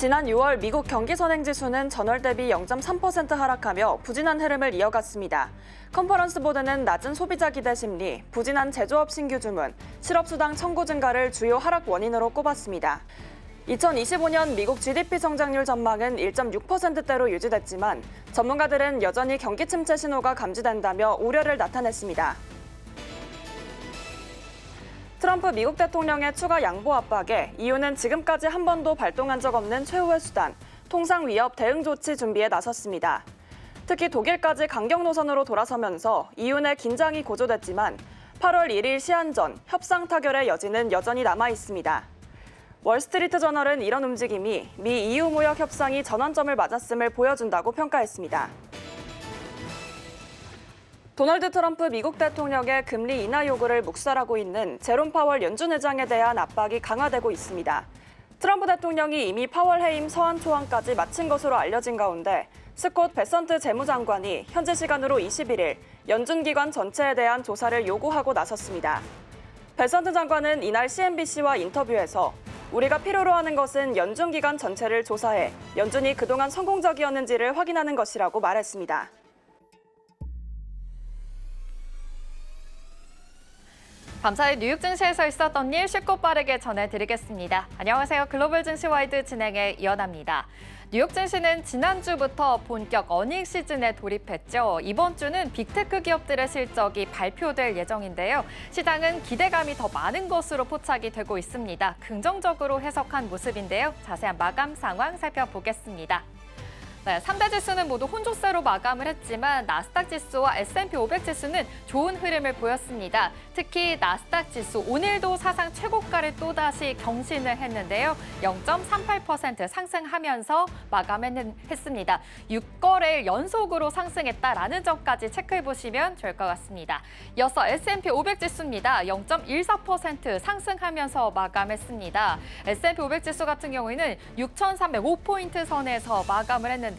지난 6월 미국 경기 선행지수는 전월 대비 0.3% 하락하며 부진한 흐름을 이어갔습니다. 컨퍼런스 보드는 낮은 소비자 기대 심리, 부진한 제조업 신규 주문, 실업수당 청구 증가를 주요 하락 원인으로 꼽았습니다. 2025년 미국 GDP 성장률 전망은 1.6%대로 유지됐지만 전문가들은 여전히 경기 침체 신호가 감지된다며 우려를 나타냈습니다. 트럼프 미국 대통령의 추가 양보 압박에 이유는 지금까지 한 번도 발동한 적 없는 최후의 수단, 통상 위협 대응 조치 준비에 나섰습니다. 특히 독일까지 강경 노선으로 돌아서면서 이유 내 긴장이 고조됐지만 8월 1일 시한 전 협상 타결의 여지는 여전히 남아 있습니다. 월스트리트 저널은 이런 움직임이 미 EU 무역 협상이 전환점을 맞았음을 보여준다고 평가했습니다. 도널드 트럼프 미국 대통령의 금리 인하 요구를 묵살하고 있는 제롬 파월 연준 의장에 대한 압박이 강화되고 있습니다. 트럼프 대통령이 이미 파월 해임 서한 초안까지 마친 것으로 알려진 가운데 스콧 베선트 재무장관이 현지 시간으로 21일 연준 기관 전체에 대한 조사를 요구하고 나섰습니다. 베선트 장관은 이날 CNBC와 인터뷰에서 우리가 필요로 하는 것은 연준 기관 전체를 조사해 연준이 그동안 성공적이었는지를 확인하는 것이라고 말했습니다. 밤사이 뉴욕 증시에서 있었던 일 쉽고 빠르게 전해드리겠습니다. 안녕하세요. 글로벌 증시 와이드 진행의 이연아입니다. 뉴욕 증시는 지난주부터 본격 어닝 시즌에 돌입했죠. 이번 주는 빅테크 기업들의 실적이 발표될 예정인데요. 시장은 기대감이 더 많은 것으로 포착이 되고 있습니다. 긍정적으로 해석한 모습인데요. 자세한 마감 상황 살펴보겠습니다. 네, 3대 지수는 모두 혼조세로 마감을 했지만 나스닥 지수와 S&P 500 지수는 좋은 흐름을 보였습니다. 특히 나스닥 지수 오늘도 사상 최고가를 또다시 경신을 했는데요. 0.38% 상승하면서 마감했습니다. 6거래일 연속으로 상승했다라는 점까지 체크해보시면 좋을 것 같습니다. 이어서 S&P 500 지수입니다. 0.14% 상승하면서 마감했습니다. S&P 500 지수 같은 경우에는 6,305포인트 선에서 마감을 했는데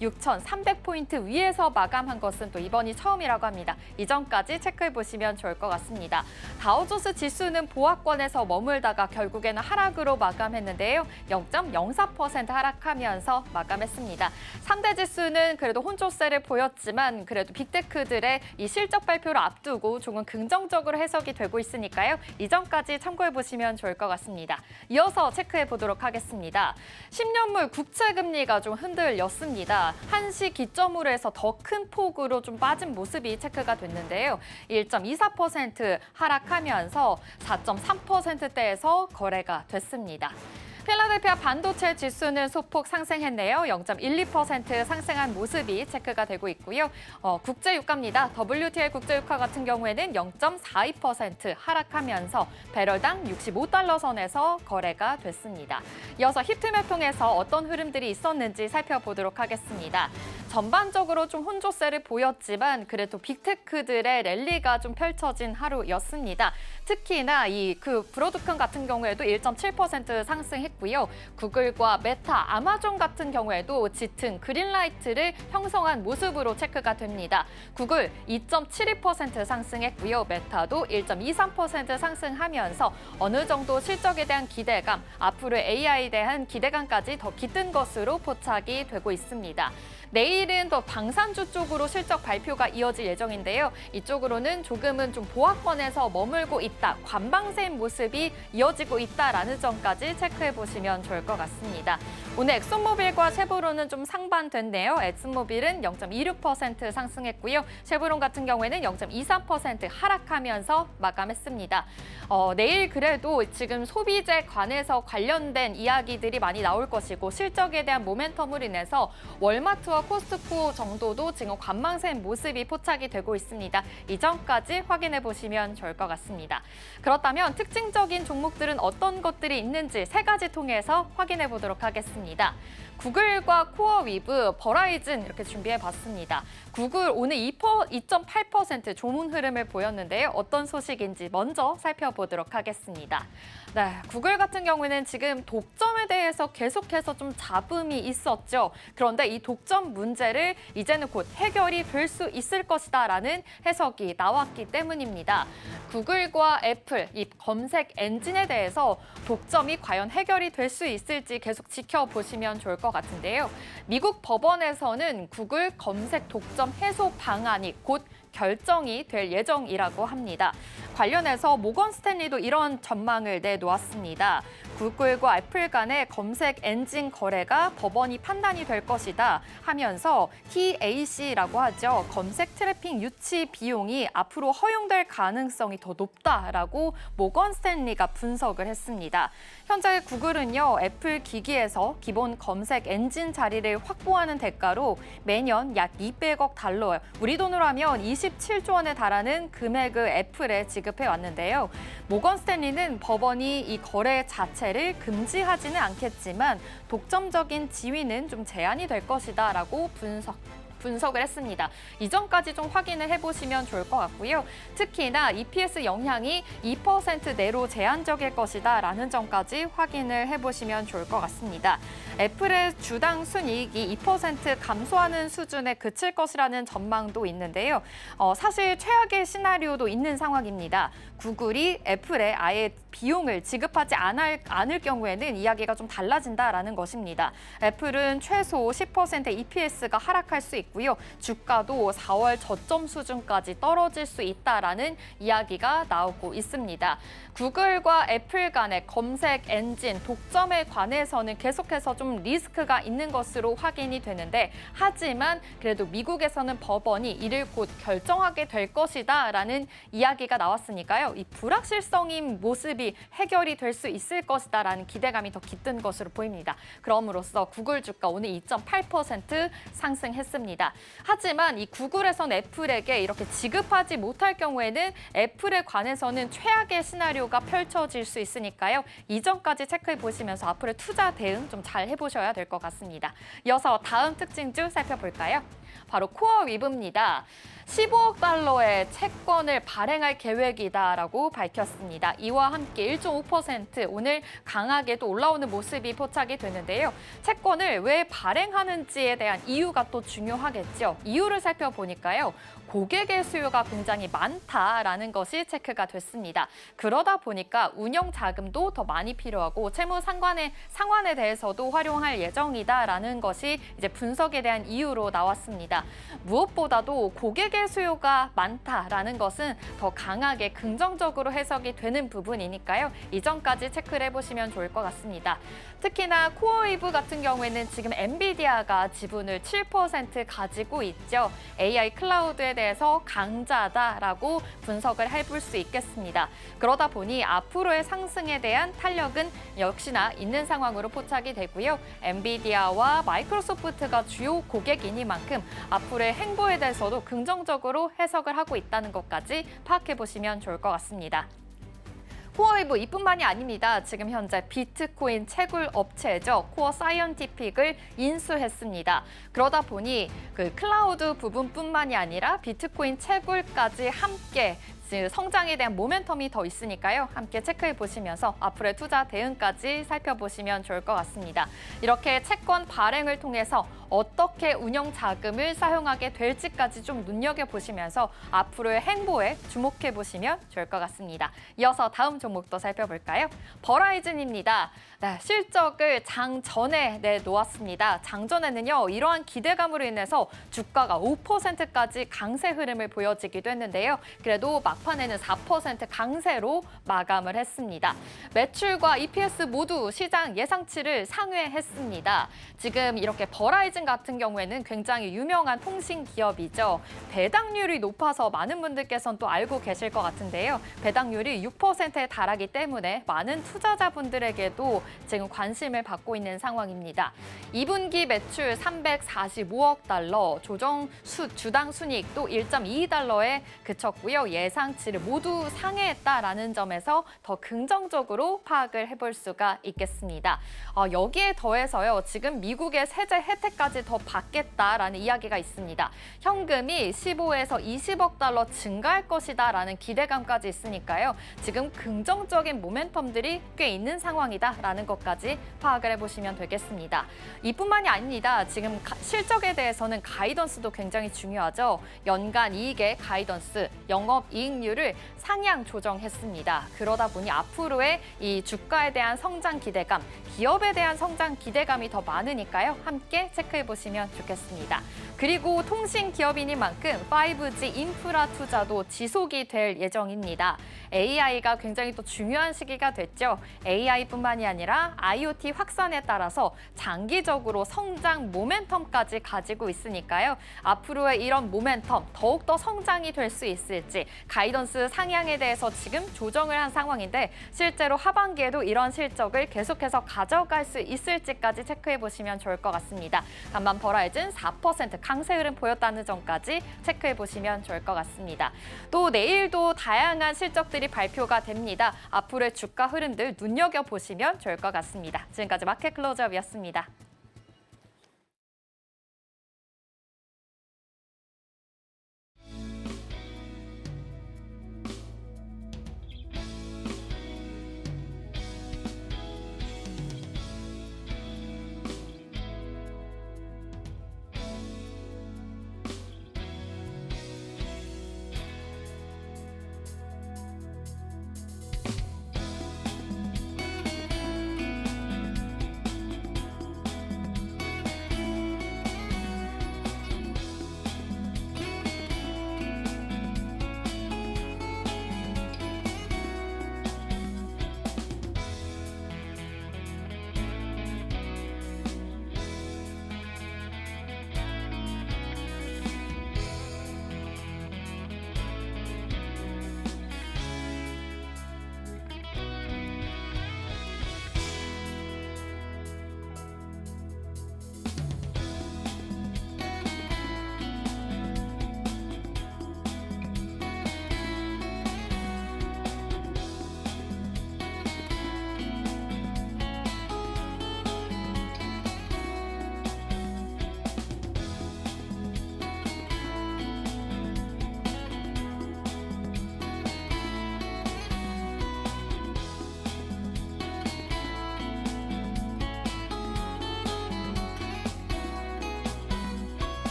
6,300포인트 위에서 마감한 것은 또 이번이 처음이라고 합니다. 이전까지 체크해보시면 좋을 것 같습니다. 다우존스 지수는 보합권에서 머물다가 결국에는 하락으로 마감했는데요. 0.04% 하락하면서 마감했습니다. 3대 지수는 그래도 혼조세를 보였지만 그래도 빅테크들의 이 실적 발표를 앞두고 조금 긍정적으로 해석이 되고 있으니까요. 이전까지 참고해보시면 좋을 것 같습니다. 이어서 체크해보도록 하겠습니다. 10년물 국채금리가 좀 흔들렸습니다. 1시 기점으로 해서 더 큰 폭으로 좀 빠진 모습이 체크가 됐는데요. 1.24% 하락하면서 4.3%대에서 거래가 됐습니다. 필라델피아 반도체 지수는 소폭 상승했네요. 0.12% 상승한 모습이 체크가 되고 있고요. 국제유가입니다. WTI 국제유가 같은 경우에는 0.42% 하락하면서 배럴당 65달러 선에서 거래가 됐습니다. 이어서 히트맵 통해서 어떤 흐름들이 있었는지 살펴보도록 하겠습니다. 전반적으로 좀 혼조세를 보였지만 그래도 빅테크들의 랠리가 좀 펼쳐진 하루였습니다. 특히나 브로드컴 같은 경우에도 1.7% 상승했고요. 구글과 메타, 아마존 같은 경우에도 짙은 그린라이트를 형성한 모습으로 체크가 됩니다. 구글 2.72% 상승했고요. 메타도 1.23% 상승하면서 어느 정도 실적에 대한 기대감, 앞으로 AI에 대한 기대감까지 더 깃든 것으로 포착이 되고 있습니다. 내일은 또 방산주 쪽으로 실적 발표가 이어질 예정인데요. 이쪽으로는 조금은 좀 보합권에서 머물고 있다, 관방세인 모습이 이어지고 있다라는 점까지 체크해보시면 좋을 것 같습니다. 오늘 엑소모빌과 쉐보론은 좀 상반됐네요. 엑소모빌은 0.26% 상승했고요. 쉐보론 같은 경우에는 0.23% 하락하면서 마감했습니다. 내일 그래도 지금 소비재 관해서 관련된 이야기들이 많이 나올 것이고 실적에 대한 모멘텀으로 인해서 월마트와 코스트코 정도도 지금 관망세인 모습이 포착이 되고 있습니다. 이 점까지 확인해 보시면 좋을 것 같습니다. 그렇다면 특징적인 종목들은 어떤 것들이 있는지 세 가지 통해서 확인해 보도록 하겠습니다. 구글과 코어위브, 버라이즌 이렇게 준비해봤습니다. 구글 오늘 2.8% 좋은 흐름을 보였는데요. 어떤 소식인지 먼저 살펴보도록 하겠습니다. 네, 구글 같은 경우에는 지금 독점에 대해서 계속해서 좀 잡음이 있었죠. 그런데 이 독점 문제 문제를 이제는 곧 해결이 될 수 있을 것이다라는 해석이 나왔기 때문입니다. 구글과 애플, 이 검색 엔진에 대해서 독점이 과연 해결이 될 수 있을지 계속 지켜보시면 좋을 것 같은데요. 미국 법원에서는 구글 검색 독점 해소 방안이 곧 결정이 될 예정이라고 합니다. 관련해서 모건 스탠리도 이런 전망을 내놓았습니다. 구글과 애플 간의 검색 엔진 거래가 법원이 판단이 될 것이다 하면서 TAC라고 하죠. 검색 트래핑 유치 비용이 앞으로 허용될 가능성이 더 높다라고 모건 스탠리가 분석을 했습니다. 현재 구글은요, 애플 기기에서 기본 검색 엔진 자리를 확보하는 대가로 매년 약 200억 달러, 우리 돈으로 하면 27조 원에 달하는 금액을 애플에 지급해 왔는데요. 모건 스탠리는 법원이 이 거래 자체를 금지하지는 않겠지만 독점적인 지위는 좀 제한이 될 것이다라고 분석을 했습니다. 이전까지 좀 확인을 해보시면 좋을 것 같고요. 특히나 EPS 영향이 2% 내로 제한적일 것이다라는 점까지 확인을 해보시면 좋을 것 같습니다. 애플의 주당 순이익이 2% 감소하는 수준에 그칠 것이라는 전망도 있는데요. 사실 최악의 시나리오도 있는 상황입니다. 구글이 애플에 아예 비용을 지급하지 않을 경우에는 이야기가 좀 달라진다라는 것입니다. 애플은 최소 10% EPS가 하락할 수 있고요. 주가도 4월 저점 수준까지 떨어질 수 있다라는 이야기가 나오고 있습니다. 구글과 애플 간의 검색 엔진 독점에 관해서는 계속해서 좀 리스크가 있는 것으로 확인이 되는데, 하지만 그래도 미국에서는 법원이 이를 곧 결정하게 될 것이다라는 이야기가 나왔으니까요. 이 불확실성인 모습이 해결이 될 수 있을 것이다라는 기대감이 더 깃든 것으로 보입니다. 그럼으로써 구글 주가 오늘 2.8% 상승했습니다. 하지만 이 구글에서는 애플에게 이렇게 지급하지 못할 경우에는 애플에 관해서는 최악의 시나리오가 펼쳐질 수 있으니까요. 이전까지 체크해 보시면서 앞으로의 투자 대응 좀 잘 해보셔야 될 것 같습니다. 이어서 다음 특징주 살펴볼까요? 바로 코어 위브입니다. 15억 달러의 채권을 발행할 계획이다라고 밝혔습니다. 이와 함께 1.5% 오늘 강하게 또 올라오는 모습이 포착이 되는데요. 채권을 왜 발행하는지에 대한 이유가 또 중요하겠죠. 이유를 살펴보니까요. 고객의 수요가 굉장히 많다라는 것이 체크가 됐습니다. 그러다 보니까 운영 자금도 더 많이 필요하고 채무 상환에 대해서도 활용할 예정이다라는 것이 이제 분석에 대한 이유로 나왔습니다. 무엇보다도 고객의 수요가 많다라는 것은 더 강하게 긍정적으로 해석이 되는 부분이니까요. 이전까지 체크를 해보시면 좋을 것 같습니다. 특히나 코어웨이브 같은 경우에는 지금 엔비디아가 지분을 7% 가지고 있죠. AI 클라우드에 대해서 강자다라고 분석을 해볼 수 있겠습니다. 그러다 보니 앞으로의 상승에 대한 탄력은 역시나 있는 상황으로 포착이 되고요. 엔비디아와 마이크로소프트가 주요 고객이니만큼 앞으로의 행보에 대해서도 긍정적으로 해석을 하고 있다는 것까지 파악해 보시면 좋을 것 같습니다. 코어웨이브 이뿐만이 아닙니다. 지금 현재 비트코인 채굴 업체죠. 코어 사이언티픽을 인수했습니다. 그러다 보니 그 클라우드 부분뿐만이 아니라 비트코인 채굴까지 함께 성장에 대한 모멘텀이 더 있으니까요. 함께 체크해 보시면서 앞으로의 투자 대응까지 살펴보시면 좋을 것 같습니다. 이렇게 채권 발행을 통해서 어떻게 운영 자금을 사용하게 될지까지 좀 눈여겨보시면서 앞으로의 행보에 주목해 보시면 좋을 것 같습니다. 이어서 다음 종목도 살펴볼까요? 버라이즌입니다. 네, 실적을 장 전에 내놓았습니다. 장 전에는요, 이러한 기대감으로 인해서 주가가 5%까지 강세 흐름을 보여지기도 했는데요. 그래도 막판에는 4% 강세로 마감을 했습니다. 매출과 EPS 모두 시장 예상치를 상회했습니다. 지금 이렇게 버라이즌 같은 경우에는 굉장히 유명한 통신 기업이죠. 배당률이 높아서 많은 분들께서는 또 알고 계실 것 같은데요. 배당률이 6%에 달하기 때문에 많은 투자자분들에게도 지금 관심을 받고 있는 상황입니다. 2분기 매출 345억 달러, 주당 순이익도 1.22달러에 그쳤고요. 예상 예상치를 모두 상회했다라는 점에서 더 긍정적으로 파악을 해볼 수가 있겠습니다. 여기에 더해서요, 지금 미국의 세제 혜택까지 더 받겠다라는 이야기가 있습니다. 현금이 15에서 20억 달러 증가할 것이다라는 기대감까지 있으니까요. 지금 긍정적인 모멘텀들이 꽤 있는 상황이다라는 것까지 파악을 해보시면 되겠습니다. 이뿐만이 아닙니다. 지금 실적에 대해서는 가이던스도 굉장히 중요하죠. 연간 이익의 가이던스, 영업이익률을 상향 조정했습니다. 그러다 보니 앞으로의 이 주가에 대한 성장 기대감, 기업에 대한 성장 기대감이 더 많으니까요. 함께 체크해 보시면 좋겠습니다. 그리고 통신 기업이니만큼 5G 인프라 투자도 지속이 될 예정입니다. AI가 굉장히 또 중요한 시기가 됐죠. AI뿐만이 아니라 IoT 확산에 따라서 장기적으로 성장 모멘텀까지 가지고 있으니까요. 앞으로의 이런 모멘텀 더욱더 성장이 될 수 있을지 가이던스 상향에 대해서 지금 조정을 한 상황인데 실제로 하반기에도 이런 실적을 계속해서 가져갈 수 있을지까지 체크해 보시면 좋을 것 같습니다. 간만 버라이즌 4% 강세 흐름 보였다는 점까지 체크해 보시면 좋을 것 같습니다. 또 내일도 다양한 실적들이 발표가 됩니다. 앞으로의 주가 흐름들 눈여겨보시면 좋을 것 같습니다. 지금까지 마켓 클로즈업이었습니다.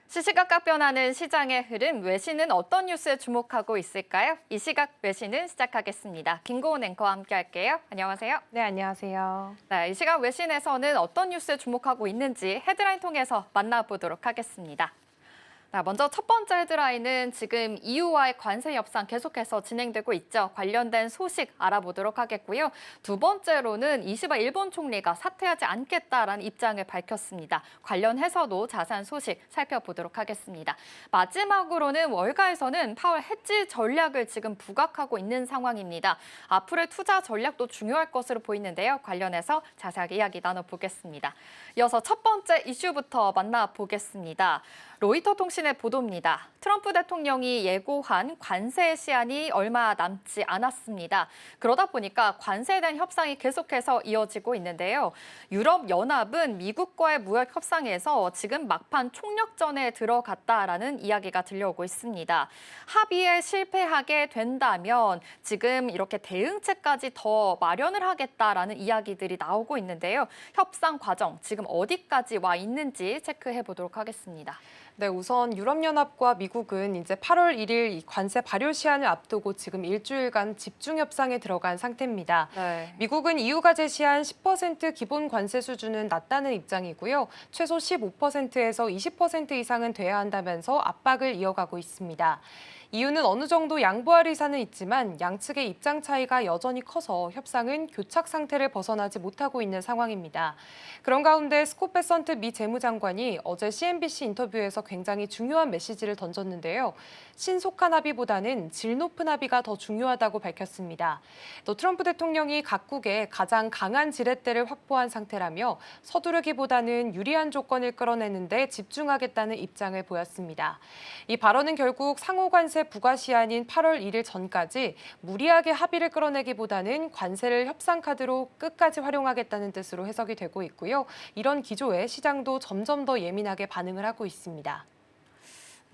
시시각각 변하는 시장의 흐름, 외신은 어떤 뉴스에 주목하고 있을까요? 이 시각 외신은 시작하겠습니다. 김고은 앵커와 함께 할게요. 안녕하세요. 네, 안녕하세요. 네, 이 시각 외신에서는 어떤 뉴스에 주목하고 있는지 헤드라인 통해서 만나보도록 하겠습니다. 먼저 첫 번째 헤드라인은 지금 EU와의 관세 협상 계속해서 진행되고 있죠. 관련된 소식 알아보도록 하겠고요. 두 번째로는 이시바 일본 총리가 사퇴하지 않겠다라는 입장을 밝혔습니다. 관련해서도 자세한 소식 살펴보도록 하겠습니다. 마지막으로는 월가에서는 파월 해지 전략을 지금 부각하고 있는 상황입니다. 앞으로의 투자 전략도 중요할 것으로 보이는데요. 관련해서 자세하게 이야기 나눠보겠습니다. 이어서 첫 번째 이슈부터 만나보겠습니다. 로이터 통신의 보도입니다. 트럼프 대통령이 예고한 관세 시한이 얼마 남지 않았습니다. 그러다 보니까 관세에 대한 협상이 계속해서 이어지고 있는데요. 유럽연합은 미국과의 무역 협상에서 지금 막판 총력전에 들어갔다라는 이야기가 들려오고 있습니다. 합의에 실패하게 된다면 지금 이렇게 대응책까지 더 마련을 하겠다라는 이야기들이 나오고 있는데요. 협상 과정 지금 어디까지 와 있는지 체크해 보도록 하겠습니다. 네, 우선 유럽연합과 미국은 이제 8월 1일 이 관세 발효 시한을 앞두고 지금 일주일간 집중 협상에 들어간 상태입니다. 네. 미국은 EU가 제시한 10% 기본 관세 수준은 낮다는 입장이고요. 최소 15%에서 20% 이상은 돼야 한다면서 압박을 이어가고 있습니다. EU는 어느 정도 양보할 의사는 있지만 양측의 입장 차이가 여전히 커서 협상은 교착 상태를 벗어나지 못하고 있는 상황입니다. 그런 가운데 스콧 베선트 미 재무장관이 어제 CNBC 인터뷰에서 굉장히 중요한 메시지를 던졌는데요. 신속한 합의보다는 질 높은 합의가 더 중요하다고 밝혔습니다. 또 트럼프 대통령이 각국에 가장 강한 지렛대를 확보한 상태라며 서두르기보다는 유리한 조건을 끌어내는 데 집중하겠다는 입장을 보였습니다. 이 발언은 결국 상호 관세 부과 시한인 8월 1일 전까지 무리하게 합의를 끌어내기보다는 관세를 협상 카드로 끝까지 활용하겠다는 뜻으로 해석이 되고 있고요. 이런 기조에 시장도 점점 더 예민하게 반응을 하고 있습니다.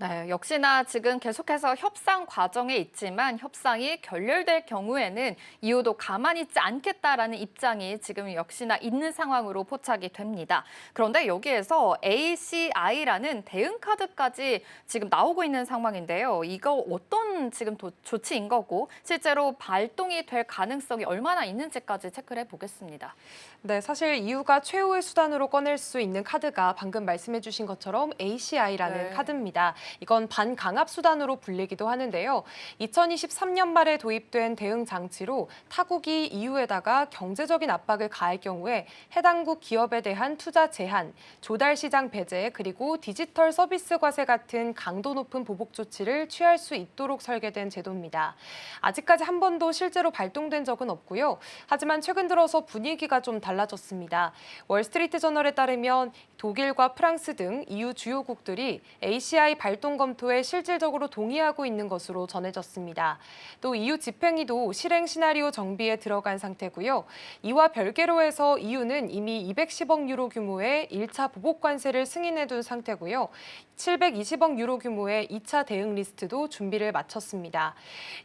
네, 역시나 지금 계속해서 협상 과정에 있지만 협상이 결렬될 경우에는 EU도 가만히 있지 않겠다라는 입장이 지금 역시나 있는 상황으로 포착이 됩니다. 그런데 여기에서 ACI라는 대응 카드까지 지금 나오고 있는 상황인데요. 이거 어떤 지금 조치인 거고 실제로 발동이 될 가능성이 얼마나 있는지까지 체크를 해보겠습니다. 네, 사실 EU가 최후의 수단으로 꺼낼 수 있는 카드가 방금 말씀해 주신 것처럼 ACI라는 네. 카드입니다. 이건 반강압 수단으로 불리기도 하는데요. 2023년 말에 도입된 대응 장치로 타국이 EU에다가 경제적인 압박을 가할 경우에 해당국 기업에 대한 투자 제한, 조달 시장 배제, 그리고 디지털 서비스 과세 같은 강도 높은 보복 조치를 취할 수 있도록 설계된 제도입니다. 아직까지 한 번도 실제로 발동된 적은 없고요. 하지만 최근 들어서 분위기가 좀 달라졌습니다. 월스트리트 저널에 따르면 독일과 프랑스 등 EU 주요국들이 ACI 발동 검토에 실질적으로 동의하고 있는 것으로 전해졌습니다. 또 EU 집행위도 실행 시나리오 정비에 들어간 상태고요. 이와 별개로 해서 EU는 이미 210억 유로 규모의 1차 보복 관세를 승인해둔 상태고요. 720억 유로 규모의 2차 대응 리스트도 준비를 마쳤습니다.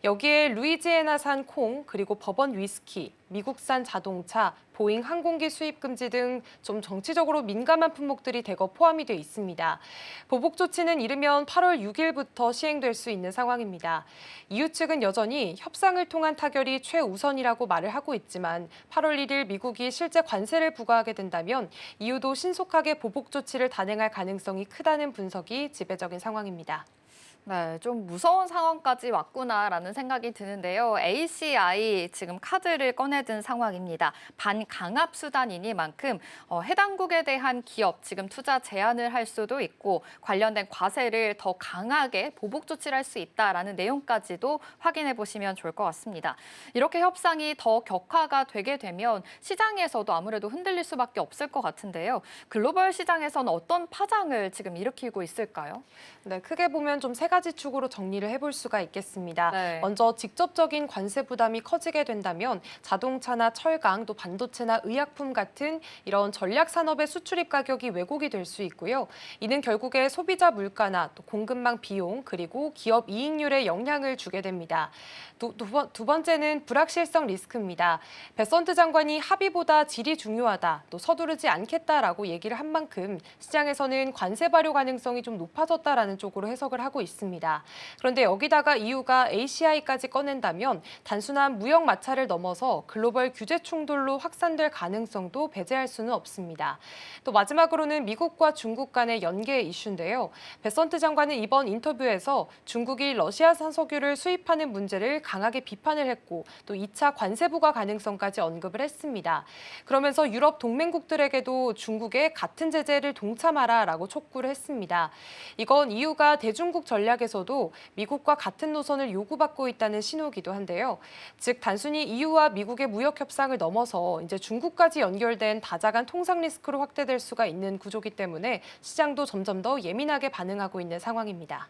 여기에 루이지애나산 콩, 그리고 버번 위스키, 미국산 자동차, 보잉 항공기 수입 금지 등 좀 정치적으로 민감한 품목들이 대거 포함이 돼 있습니다. 보복 조치는 이르면 8월 6일부터 시행될 수 있는 상황입니다. EU 측은 여전히 협상을 통한 타결이 최우선이라고 말을 하고 있지만 8월 1일 미국이 실제 관세를 부과하게 된다면 EU도 신속하게 보복 조치를 단행할 가능성이 크다는 분석이 지배적인 상황입니다. 네, 좀 무서운 상황까지 왔구나라는 생각이 드는데요. ACI 지금 카드를 꺼내든 상황입니다. 반강압 수단이니만큼 해당국에 대한 기업 지금 투자 제한을 할 수도 있고 관련된 과세를 더 강하게 보복 조치를 할 수 있다라는 내용까지도 확인해 보시면 좋을 것 같습니다. 이렇게 협상이 더 격화가 되게 되면 시장에서도 아무래도 흔들릴 수밖에 없을 것 같은데요. 글로벌 시장에서는 어떤 파장을 지금 일으키고 있을까요? 네, 크게 보면 좀 세 가지 축으로 정리를 해볼 수가 있겠습니다. 네. 먼저 직접적인 관세 부담이 커지게 된다면 자동차나 철강, 또 반도체나 의약품 같은 이런 전략 산업의 수출입 가격이 왜곡이 될 수 있고요. 이는 결국에 소비자 물가나 또 공급망 비용, 그리고 기업 이익률에 영향을 주게 됩니다. 두 번째는 불확실성 리스크입니다. 베선트 장관이 합의보다 질이 중요하다, 또 서두르지 않겠다라고 얘기를 한 만큼 시장에서는 관세 발효 가능성이 좀 높아졌다라는 쪽으로 해석을 하고 있습니다. 그런데 여기다가 EU가 ACI까지 꺼낸다면 단순한 무역 마찰을 넘어서 글로벌 규제 충돌로 확산될 가능성도 배제할 수는 없습니다. 또 마지막으로는 미국과 중국 간의 연계 이슈인데요. 베선트 장관은 이번 인터뷰에서 중국이 러시아산 석유를 수입하는 문제를 강하게 비판을 했고 또 2차 관세 부과 가능성까지 언급을 했습니다. 그러면서 유럽 동맹국들에게도 중국의 같은 제재를 동참하라라고 촉구를 했습니다. 이건 EU가 대중국 전략에서도 미국과 같은 노선을 요구받고 있다는 신호기도 한데요. 즉 단순히 EU와 미국의 무역 협상을 넘어서 이제 중국까지 연결된 다자간 통상 리스크로 확대될 수가 있는 구조기 때문에 시장도 점점 더 예민하게 반응하고 있는 상황입니다.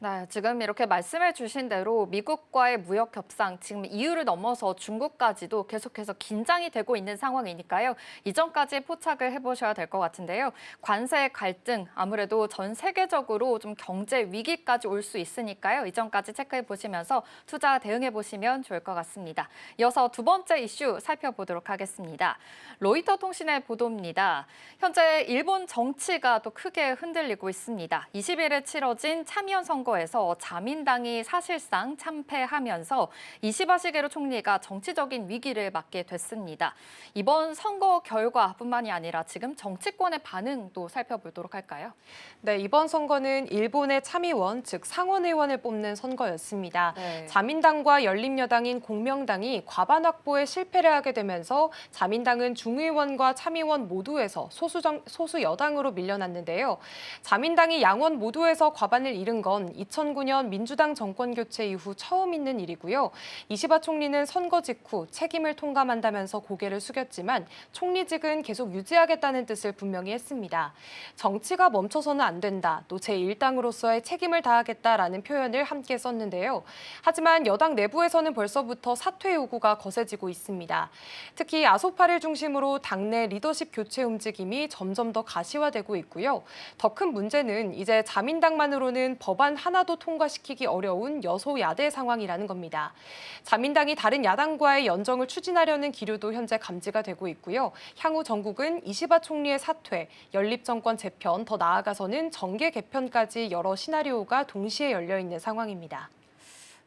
네, 지금 이렇게 말씀해 주신 대로 미국과의 무역 협상, 지금 EU를 넘어서 중국까지도 계속해서 긴장이 되고 있는 상황이니까요. 이전까지 포착을 해보셔야 될 것 같은데요. 관세 갈등, 아무래도 전 세계적으로 좀 경제 위기까지 올 수 있으니까요. 이전까지 체크해 보시면서 투자 대응해 보시면 좋을 것 같습니다. 이어서 두 번째 이슈 살펴보도록 하겠습니다. 로이터 통신의 보도입니다. 현재 일본 정치가 또 크게 흔들리고 있습니다. 20일에 치러진 참의원 선거에서 자민당이 사실상 참패하면서 이시바 시게루 총리가 정치적인 위기를 맞게 됐습니다. 이번 선거 결과뿐만이 아니라 지금 정치권의 반응도 살펴보도록 할까요? 네, 이번 선거는 일본의 참의원, 즉 상원의원을 뽑는 선거였습니다. 네. 자민당과 열린여당인 공명당이 과반 확보에 실패를 하게 되면서 자민당은 중의원과 참의원 모두에서 소수 여당으로 밀려났는데요. 자민당이 양원 모두에서 과반을 잃은 건 2009년 민주당 정권 교체 이후 처음 있는 일이고요. 이시바 총리는 선거 직후 책임을 통감한다면서 고개를 숙였지만 총리직은 계속 유지하겠다는 뜻을 분명히 했습니다. 정치가 멈춰서는 안 된다, 또 제1당으로서의 책임을 다하겠다라는 표현을 함께 썼는데요. 하지만 여당 내부에서는 벌써부터 사퇴 요구가 거세지고 있습니다. 특히 아소파를 중심으로 당내 리더십 교체 움직임이 점점 더 가시화되고 있고요. 더 큰 문제는 이제 자민당만으로는 법안 하나도 통과시키기 어려운 여소야대 상황이라는 겁니다. 자민당이 다른 야당과의 연정을 추진하려는 기류도 현재 감지가 되고 있고요. 향후 전국은 이시바 총리의 사퇴, 연립정권 재편, 더 나아가서는 정계 개편까지 여러 시나리오가 동시에 열려 있는 상황입니다.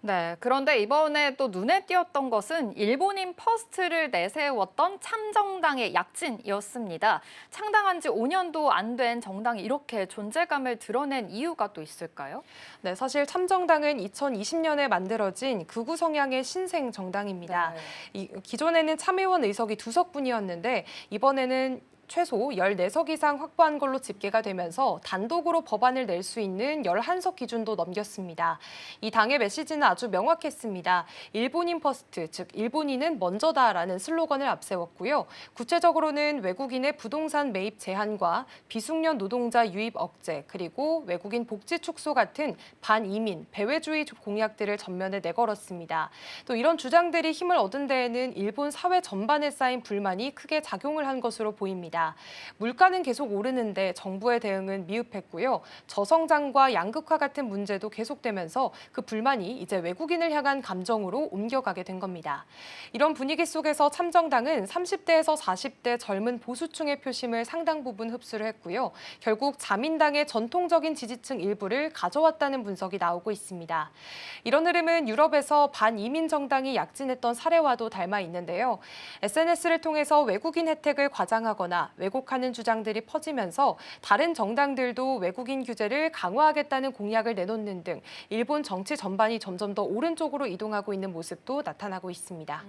네, 그런데 이번에 또 눈에 띄었던 것은 일본인 퍼스트를 내세웠던 참정당의 약진이었습니다. 창당한 지 5년도 안 된 정당이 이렇게 존재감을 드러낸 이유가 또 있을까요? 네, 사실 참정당은 2020년에 만들어진 극우 성향의 신생 정당입니다. 네. 기존에는 참의원 의석이 2석뿐이었는데 이번에는 최소 14석 이상 확보한 걸로 집계가 되면서 단독으로 법안을 낼 수 있는 11석 기준도 넘겼습니다. 이 당의 메시지는 아주 명확했습니다. 일본인 퍼스트, 즉 일본인은 먼저다라는 슬로건을 앞세웠고요. 구체적으로는 외국인의 부동산 매입 제한과 비숙련 노동자 유입 억제, 그리고 외국인 복지 축소 같은 반이민, 배외주의 공약들을 전면에 내걸었습니다. 또 이런 주장들이 힘을 얻은 데에는 일본 사회 전반에 쌓인 불만이 크게 작용을 한 것으로 보입니다. 물가는 계속 오르는데 정부의 대응은 미흡했고요. 저성장과 양극화 같은 문제도 계속되면서 그 불만이 이제 외국인을 향한 감정으로 옮겨가게 된 겁니다. 이런 분위기 속에서 참정당은 30대에서 40대 젊은 보수층의 표심을 상당 부분 흡수를 했고요. 결국 자민당의 전통적인 지지층 일부를 가져왔다는 분석이 나오고 있습니다. 이런 흐름은 유럽에서 반이민 정당이 약진했던 사례와도 닮아 있는데요. SNS를 통해서 외국인 혜택을 과장하거나 왜곡하는 주장들이 퍼지면서 다른 정당들도 외국인 규제를 강화하겠다는 공약을 내놓는 등 일본 정치 전반이 점점 더 오른쪽으로 이동하고 있는 모습도 나타나고 있습니다.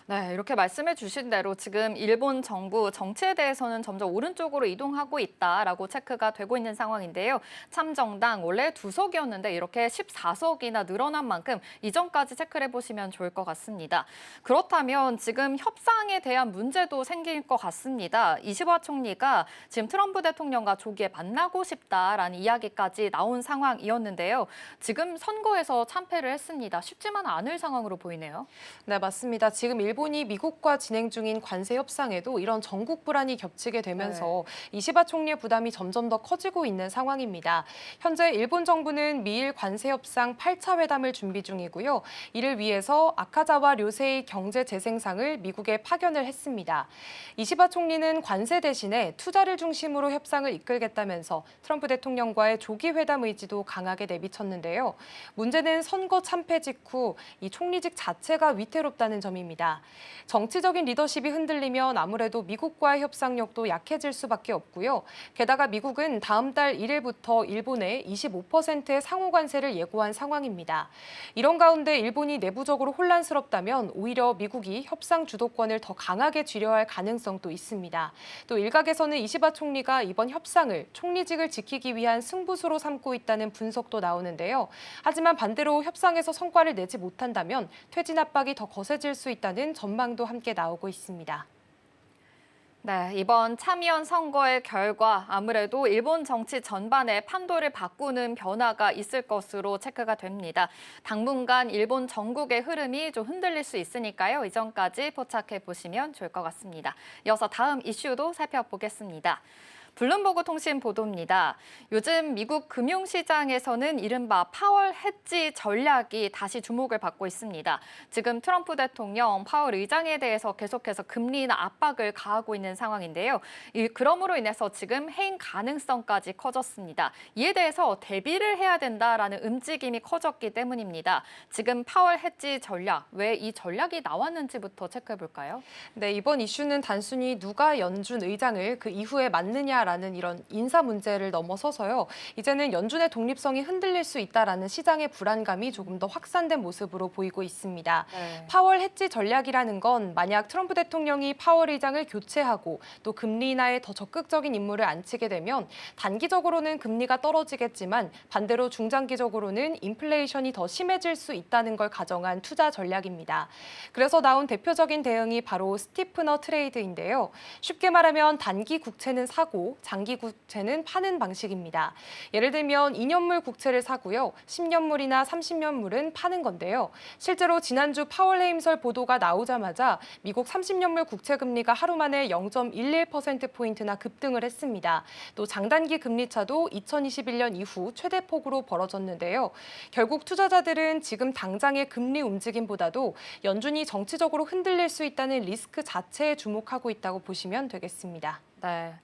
네, 이렇게 말씀해 주신 대로 지금 일본 정부 정치에 대해서는 점점 오른쪽으로 이동하고 있다라고 체크가 되고 있는 상황인데요. 참정당 원래 2석이었는데 이렇게 14석이나 늘어난 만큼 이전까지 체크를 해보시면 좋을 것 같습니다. 그렇다면 지금 협상에 대한 문제도 생길 것 같습니다. 이시바 총리가 지금 트럼프 대통령과 조기에 만나고 싶다라는 이야기까지 나온 상황이었는데요. 지금 선거에서 참패를 했습니다. 쉽지만 않을 상황으로 보이네요. 네, 맞습니다. 지금 일본이 미국과 진행 중인 관세 협상에도 이런 전국 불안이 겹치게 되면서 이시바 총리의 부담이 점점 더 커지고 있는 상황입니다. 현재 일본 정부는 미일 관세 협상 8차 회담을 준비 중이고요. 이를 위해서 아카자와 료세이 경제재생상을 미국에 파견을 했습니다. 이시바 총리는 관세 대신에 투자를 중심으로 협상을 이끌겠다면서 트럼프 대통령과의 조기 회담 의지도 강하게 내비쳤는데요. 문제는 선거 참패 직후 이 총리직 자체가 위태롭다는 점입니다. 정치적인 리더십이 흔들리면 아무래도 미국과의 협상력도 약해질 수밖에 없고요. 게다가 미국은 다음 달 1일부터 일본에 25%의 상호 관세를 예고한 상황입니다. 이런 가운데 일본이 내부적으로 혼란스럽다면 오히려 미국이 협상 주도권을 더 강하게 쥐려 할 가능성도 있습니다. 또 일각에서는 이시바 총리가 이번 협상을 총리직을 지키기 위한 승부수로 삼고 있다는 분석도 나오는데요. 하지만 반대로 협상에서 성과를 내지 못한다면 퇴진 압박이 더 거세질 수 있다는 전망도 함께 나오고 있습니다. 네, 이번 참의원 선거의 결과 아무래도 일본 정치 전반의 판도를 바꾸는 변화가 있을 것으로 체크가 됩니다. 당분간 일본 전국의 흐름이 좀 흔들릴 수 있으니까요. 이전까지 포착해 보시면 좋을 것 같습니다. 이어서 다음 이슈도 살펴보겠습니다. 블룸버그 통신 보도입니다. 요즘 미국 금융시장에서는 이른바 파월 해지 전략이 다시 주목을 받고 있습니다. 지금 트럼프 대통령, 파월 의장에 대해서 계속해서 금리나 압박을 가하고 있는 상황인데요. 그럼으로 인해서 지금 해임 가능성까지 커졌습니다. 이에 대해서 대비를 해야 된다라는 움직임이 커졌기 때문입니다. 지금 파월 해지 전략, 왜 이 전략이 나왔는지부터 체크해 볼까요? 네, 이번 이슈는 단순히 누가 연준 의장을 그 이후에 맡느냐라는 이런 인사 문제를 넘어서서요. 이제는 연준의 독립성이 흔들릴 수 있다라는 시장의 불안감이 조금 더 확산된 모습으로 보이고 있습니다. 네. 파월 해지 전략이라는 건 만약 트럼프 대통령이 파월 의장을 교체하고 또 금리 인하에 더 적극적인 임무를 안치게 되면 단기적으로는 금리가 떨어지겠지만 반대로 중장기적으로는 인플레이션이 더 심해질 수 있다는 걸 가정한 투자 전략입니다. 그래서 나온 대표적인 대응이 바로 스티프너 트레이드인데요. 쉽게 말하면 단기 국채는 사고 장기 국채는 파는 방식입니다. 예를 들면 2년물 국채를 사고요. 10년물이나 30년물은 파는 건데요. 실제로 지난주 파월 해임설 보도가 나오자마자 미국 30년물 국채 금리가 하루 만에 0.11%포인트나 급등을 했습니다. 또 장단기 금리차도 2021년 이후 최대 폭으로 벌어졌는데요. 결국 투자자들은 지금 당장의 금리 움직임보다도 연준이 정치적으로 흔들릴 수 있다는 리스크 자체에 주목하고 있다고 보시면 되겠습니다. 네.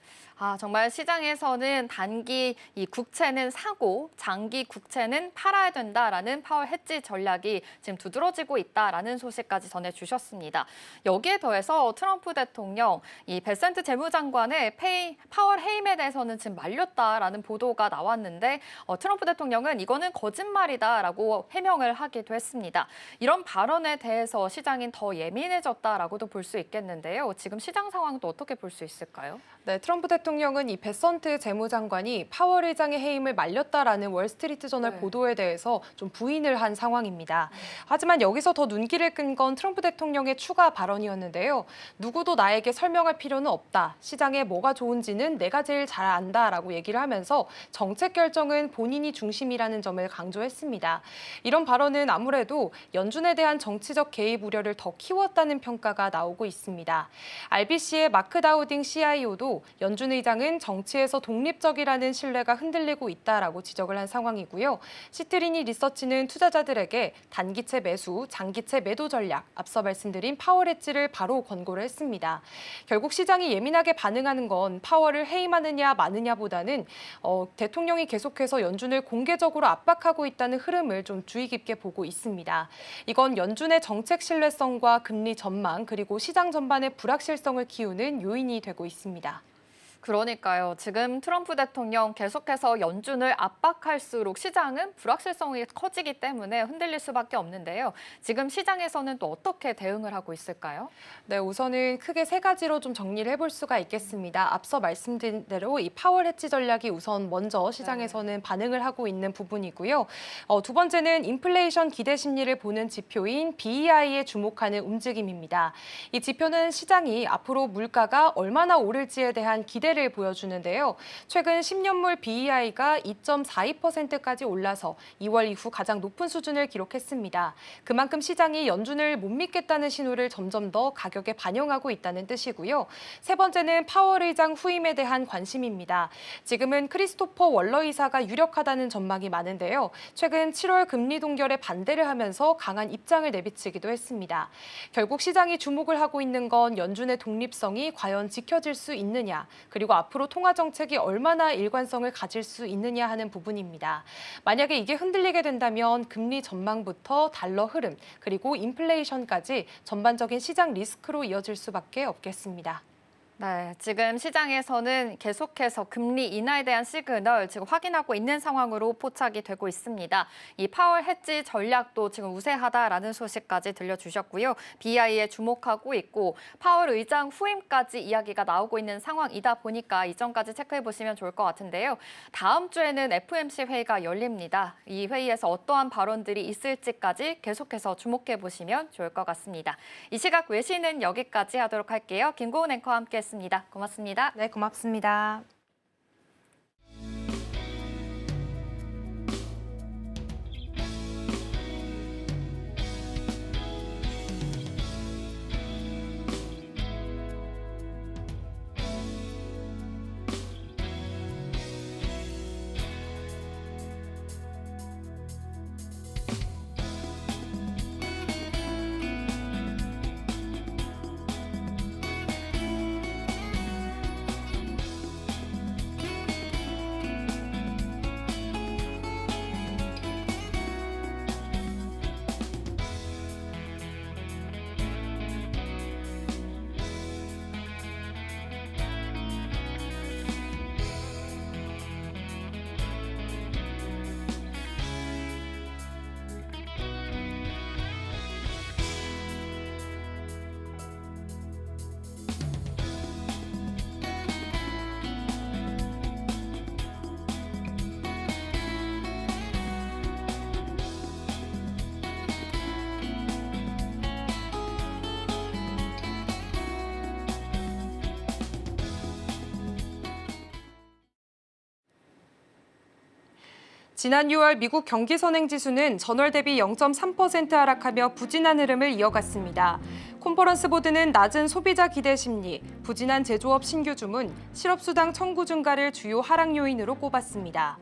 정말 시장에서는 단기 이 국채는 사고 장기 국채는 팔아야 된다라는 파월 해지 전략이 지금 두드러지고 있다라는 소식까지 전해주셨습니다. 여기에 더해서 트럼프 대통령, 이 베센트 재무장관의 파월 해임에 대해서는 지금 말렸다라는 보도가 나왔는데 트럼프 대통령은 이거는 거짓말이다라고 해명을 하기도 했습니다. 이런 발언에 대해서 시장이 더 예민해졌다라고도 볼 수 있겠는데요. 지금 시장 상황도 어떻게 볼 수 있을까요? 네, 트럼프 대통령은 이 베센트 재무장관이 파월 의장의 해임을 말렸다라는 월스트리트저널 네. 보도에 대해서 좀 부인을 한 상황입니다. 하지만 여기서 더 눈길을 끈 건 트럼프 대통령의 추가 발언이었는데요. 누구도 나에게 설명할 필요는 없다. 시장에 뭐가 좋은지는 내가 제일 잘 안다라고 얘기를 하면서 정책 결정은 본인이 중심이라는 점을 강조했습니다. 이런 발언은 아무래도 연준에 대한 정치적 개입 우려를 더 키웠다는 평가가 나오고 있습니다. RBC의 마크 다우딩 CIO도 연준 의장은 정치에서 독립적이라는 신뢰가 흔들리고 있다라고 지적을 한 상황이고요. 시트리니 리서치는 투자자들에게 단기채 매수, 장기채 매도 전략, 앞서 말씀드린 파월 해지를 바로 권고를 했습니다. 결국 시장이 예민하게 반응하는 건 파월을 해임하느냐 마느냐보다는 대통령이 계속해서 연준을 공개적으로 압박하고 있다는 흐름을 좀 주의 깊게 보고 있습니다. 이건 연준의 정책 신뢰성과 금리 전망 그리고 시장 전반의 불확실성을 키우는 요인이 되고 있습니다. 그러니까요. 지금 트럼프 대통령 계속해서 연준을 압박할수록 시장은 불확실성이 커지기 때문에 흔들릴 수밖에 없는데요. 지금 시장에서는 또 어떻게 대응을 하고 있을까요? 네, 우선은 크게 세 가지로 좀 정리를 해볼 수가 있겠습니다. 앞서 말씀드린 대로 이 파월 해지 전략이 우선 먼저 시장에서는 반응을 하고 있는 부분이고요. 두 번째는 인플레이션 기대 심리를 보는 지표인 BEI에 주목하는 움직임입니다. 이 지표는 시장이 앞으로 물가가 얼마나 오를지에 대한 기대를 보여주는데요. 최근 10년물 BEI가 2.42%까지 올라서 2월 이후 가장 높은 수준을 기록했습니다. 그만큼 시장이 연준을 못 믿겠다는 신호를 점점 더 가격에 반영하고 있다는 뜻이고요. 세 번째는 파월 의장 후임에 대한 관심입니다. 지금은 크리스토퍼 월러 이사가 유력하다는 전망이 많은데요. 최근 7월 금리 동결에 반대를 하면서 강한 입장을 내비치기도 했습니다. 결국 시장이 주목을 하고 있는 건 연준의 독립성이 과연 지켜질 수 있느냐, 그리고 앞으로 통화 정책이 얼마나 일관성을 가질 수 있느냐 하는 부분입니다. 만약에 이게 흔들리게 된다면 금리 전망부터 달러 흐름, 그리고 인플레이션까지 전반적인 시장 리스크로 이어질 수밖에 없겠습니다. 네, 지금 시장에서는 계속해서 금리 인하에 대한 시그널 지금 확인하고 있는 상황으로 포착이 되고 있습니다. 이 파월 해지 전략도 지금 우세하다라는 소식까지 들려주셨고요. BI에 주목하고 있고 파월 의장 후임까지 이야기가 나오고 있는 상황이다 보니까 이전까지 체크해 보시면 좋을 것 같은데요. 다음 주에는 FOMC 회의가 열립니다. 이 회의에서 어떠한 발언들이 있을지까지 계속해서 주목해 보시면 좋을 것 같습니다. 이 시각 외신은 여기까지 하도록 할게요. 김고은 앵커와 함께했습니다. 알아봤습니다. 고맙습니다. 네, 고맙습니다. 지난 6월 미국 경기 선행지수는 전월 대비 0.3% 하락하며 부진한 흐름을 이어갔습니다. 컨퍼런스 보드는 낮은 소비자 기대 심리, 부진한 제조업 신규 주문, 실업수당 청구 증가를 주요 하락 요인으로 꼽았습니다.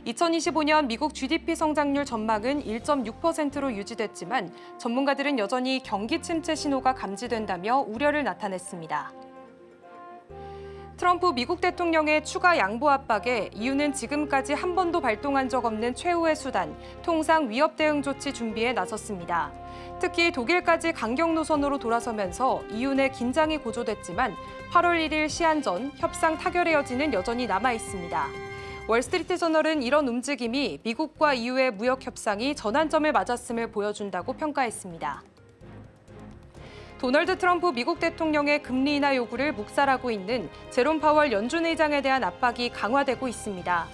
2025년 미국 GDP 성장률 전망은 1.6%로 유지됐지만 전문가들은 여전히 경기 침체 신호가 감지된다며 우려를 나타냈습니다. 트럼프 미국 대통령의 추가 양보 압박에 이유는 지금까지 한 번도 발동한 적 없는 최후의 수단, 통상 위협 대응 조치 준비에 나섰습니다. 특히 독일까지 강경 노선으로 돌아서면서 이유 내 긴장이 고조됐지만 8월 1일 시한 전 협상 타결의 여지는 여전히 남아 있습니다. 월스트리트 저널은 이런 움직임이 미국과 EU의 무역 협상이 전환점을 맞았음을 보여준다고 평가했습니다. 도널드 트럼프 미국 대통령의 금리 인하 요구를 묵살하고 있는 제롬 파월 연준 의장에 대한 압박이 강화되고 있습니다.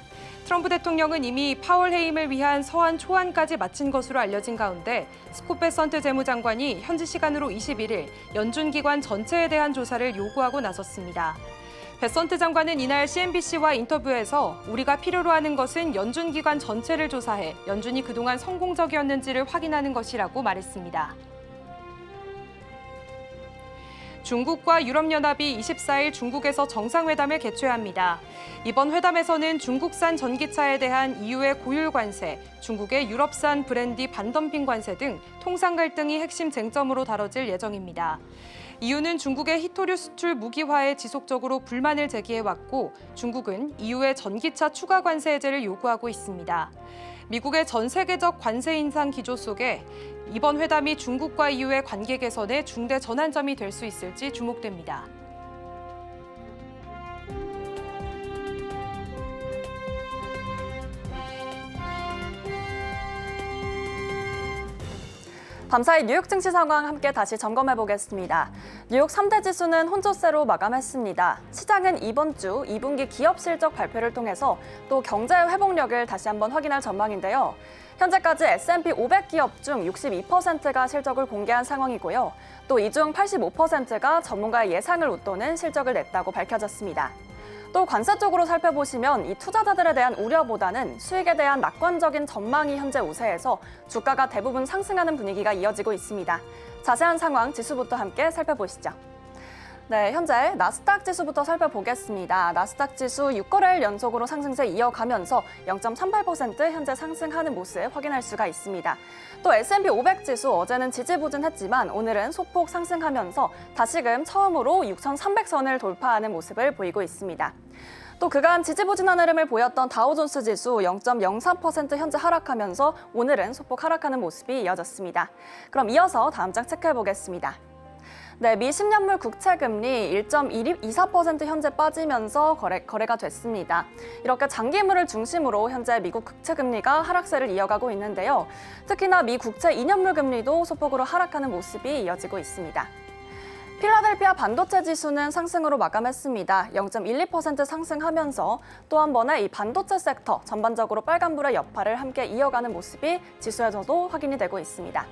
트럼프 대통령은 이미 파월 해임을 위한 서한 초안까지 마친 것으로 알려진 가운데 스콧 베선트 재무장관이 현지 시간으로 21일 연준 기관 전체에 대한 조사를 요구하고 나섰습니다. 베선트 장관은 이날 CNBC와 인터뷰에서 우리가 필요로 하는 것은 연준 기관 전체를 조사해 연준이 그동안 성공적이었는지를 확인하는 것이라고 말했습니다. 중국과 유럽연합이 24일 중국에서 정상회담을 개최합니다. 이번 회담에서는 중국산 전기차에 대한 EU의 고율 관세, 중국의 유럽산 브랜디 반덤핑 관세 등 통상 갈등이 핵심 쟁점으로 다뤄질 예정입니다. EU는 중국의 히토류 수출 무기화에 지속적으로 불만을 제기해왔고 중국은 EU의 전기차 추가 관세 해제를 요구하고 있습니다. 미국의 전 세계적 관세 인상 기조 속에 이번 회담이 중국과 EU의 관계 개선에 중대 전환점이 될 수 있을지 주목됩니다. 밤사이 뉴욕 증시 상황 함께 다시 점검해 보겠습니다. 뉴욕 3대 지수는 혼조세로 마감했습니다. 시장은 이번 주 2분기 기업 실적 발표를 통해서 또 경제 회복력을 다시 한번 확인할 전망인데요. 현재까지 S&P 500 기업 중 62%가 실적을 공개한 상황이고요. 또 이 중 85%가 전문가의 예상을 웃도는 실적을 냈다고 밝혀졌습니다. 또 관세 쪽으로 살펴보시면 이 투자자들에 대한 우려보다는 수익에 대한 낙관적인 전망이 현재 우세해서 주가가 대부분 상승하는 분위기가 이어지고 있습니다. 자세한 상황 지수부터 함께 살펴보시죠. 네, 현재 나스닥 지수부터 살펴보겠습니다. 나스닥 지수 6거래일 연속으로 상승세 이어가면서 0.38% 현재 상승하는 모습 확인할 수가 있습니다. 또 S&P 500 지수 어제는 지지부진했지만 오늘은 소폭 상승하면서 다시금 처음으로 6,300선을 돌파하는 모습을 보이고 있습니다. 또 그간 지지부진한 흐름을 보였던 다우존스 지수 0.04% 현재 하락하면서 오늘은 소폭 하락하는 모습이 이어졌습니다. 그럼 이어서 다음 장 체크해보겠습니다. 네, 미 10년물 국채금리 1.24% 현재 빠지면서 거래가 됐습니다. 이렇게 장기물을 중심으로 현재 미국 국채금리가 하락세를 이어가고 있는데요. 특히나 미 국채 2년물 금리도 소폭으로 하락하는 모습이 이어지고 있습니다. 필라델피아 반도체 지수는 상승으로 마감했습니다. 0.12% 상승하면서 또 한 번의 이 반도체 섹터 전반적으로 빨간불의 여파를 함께 이어가는 모습이 지수에서도 확인이 되고 있습니다.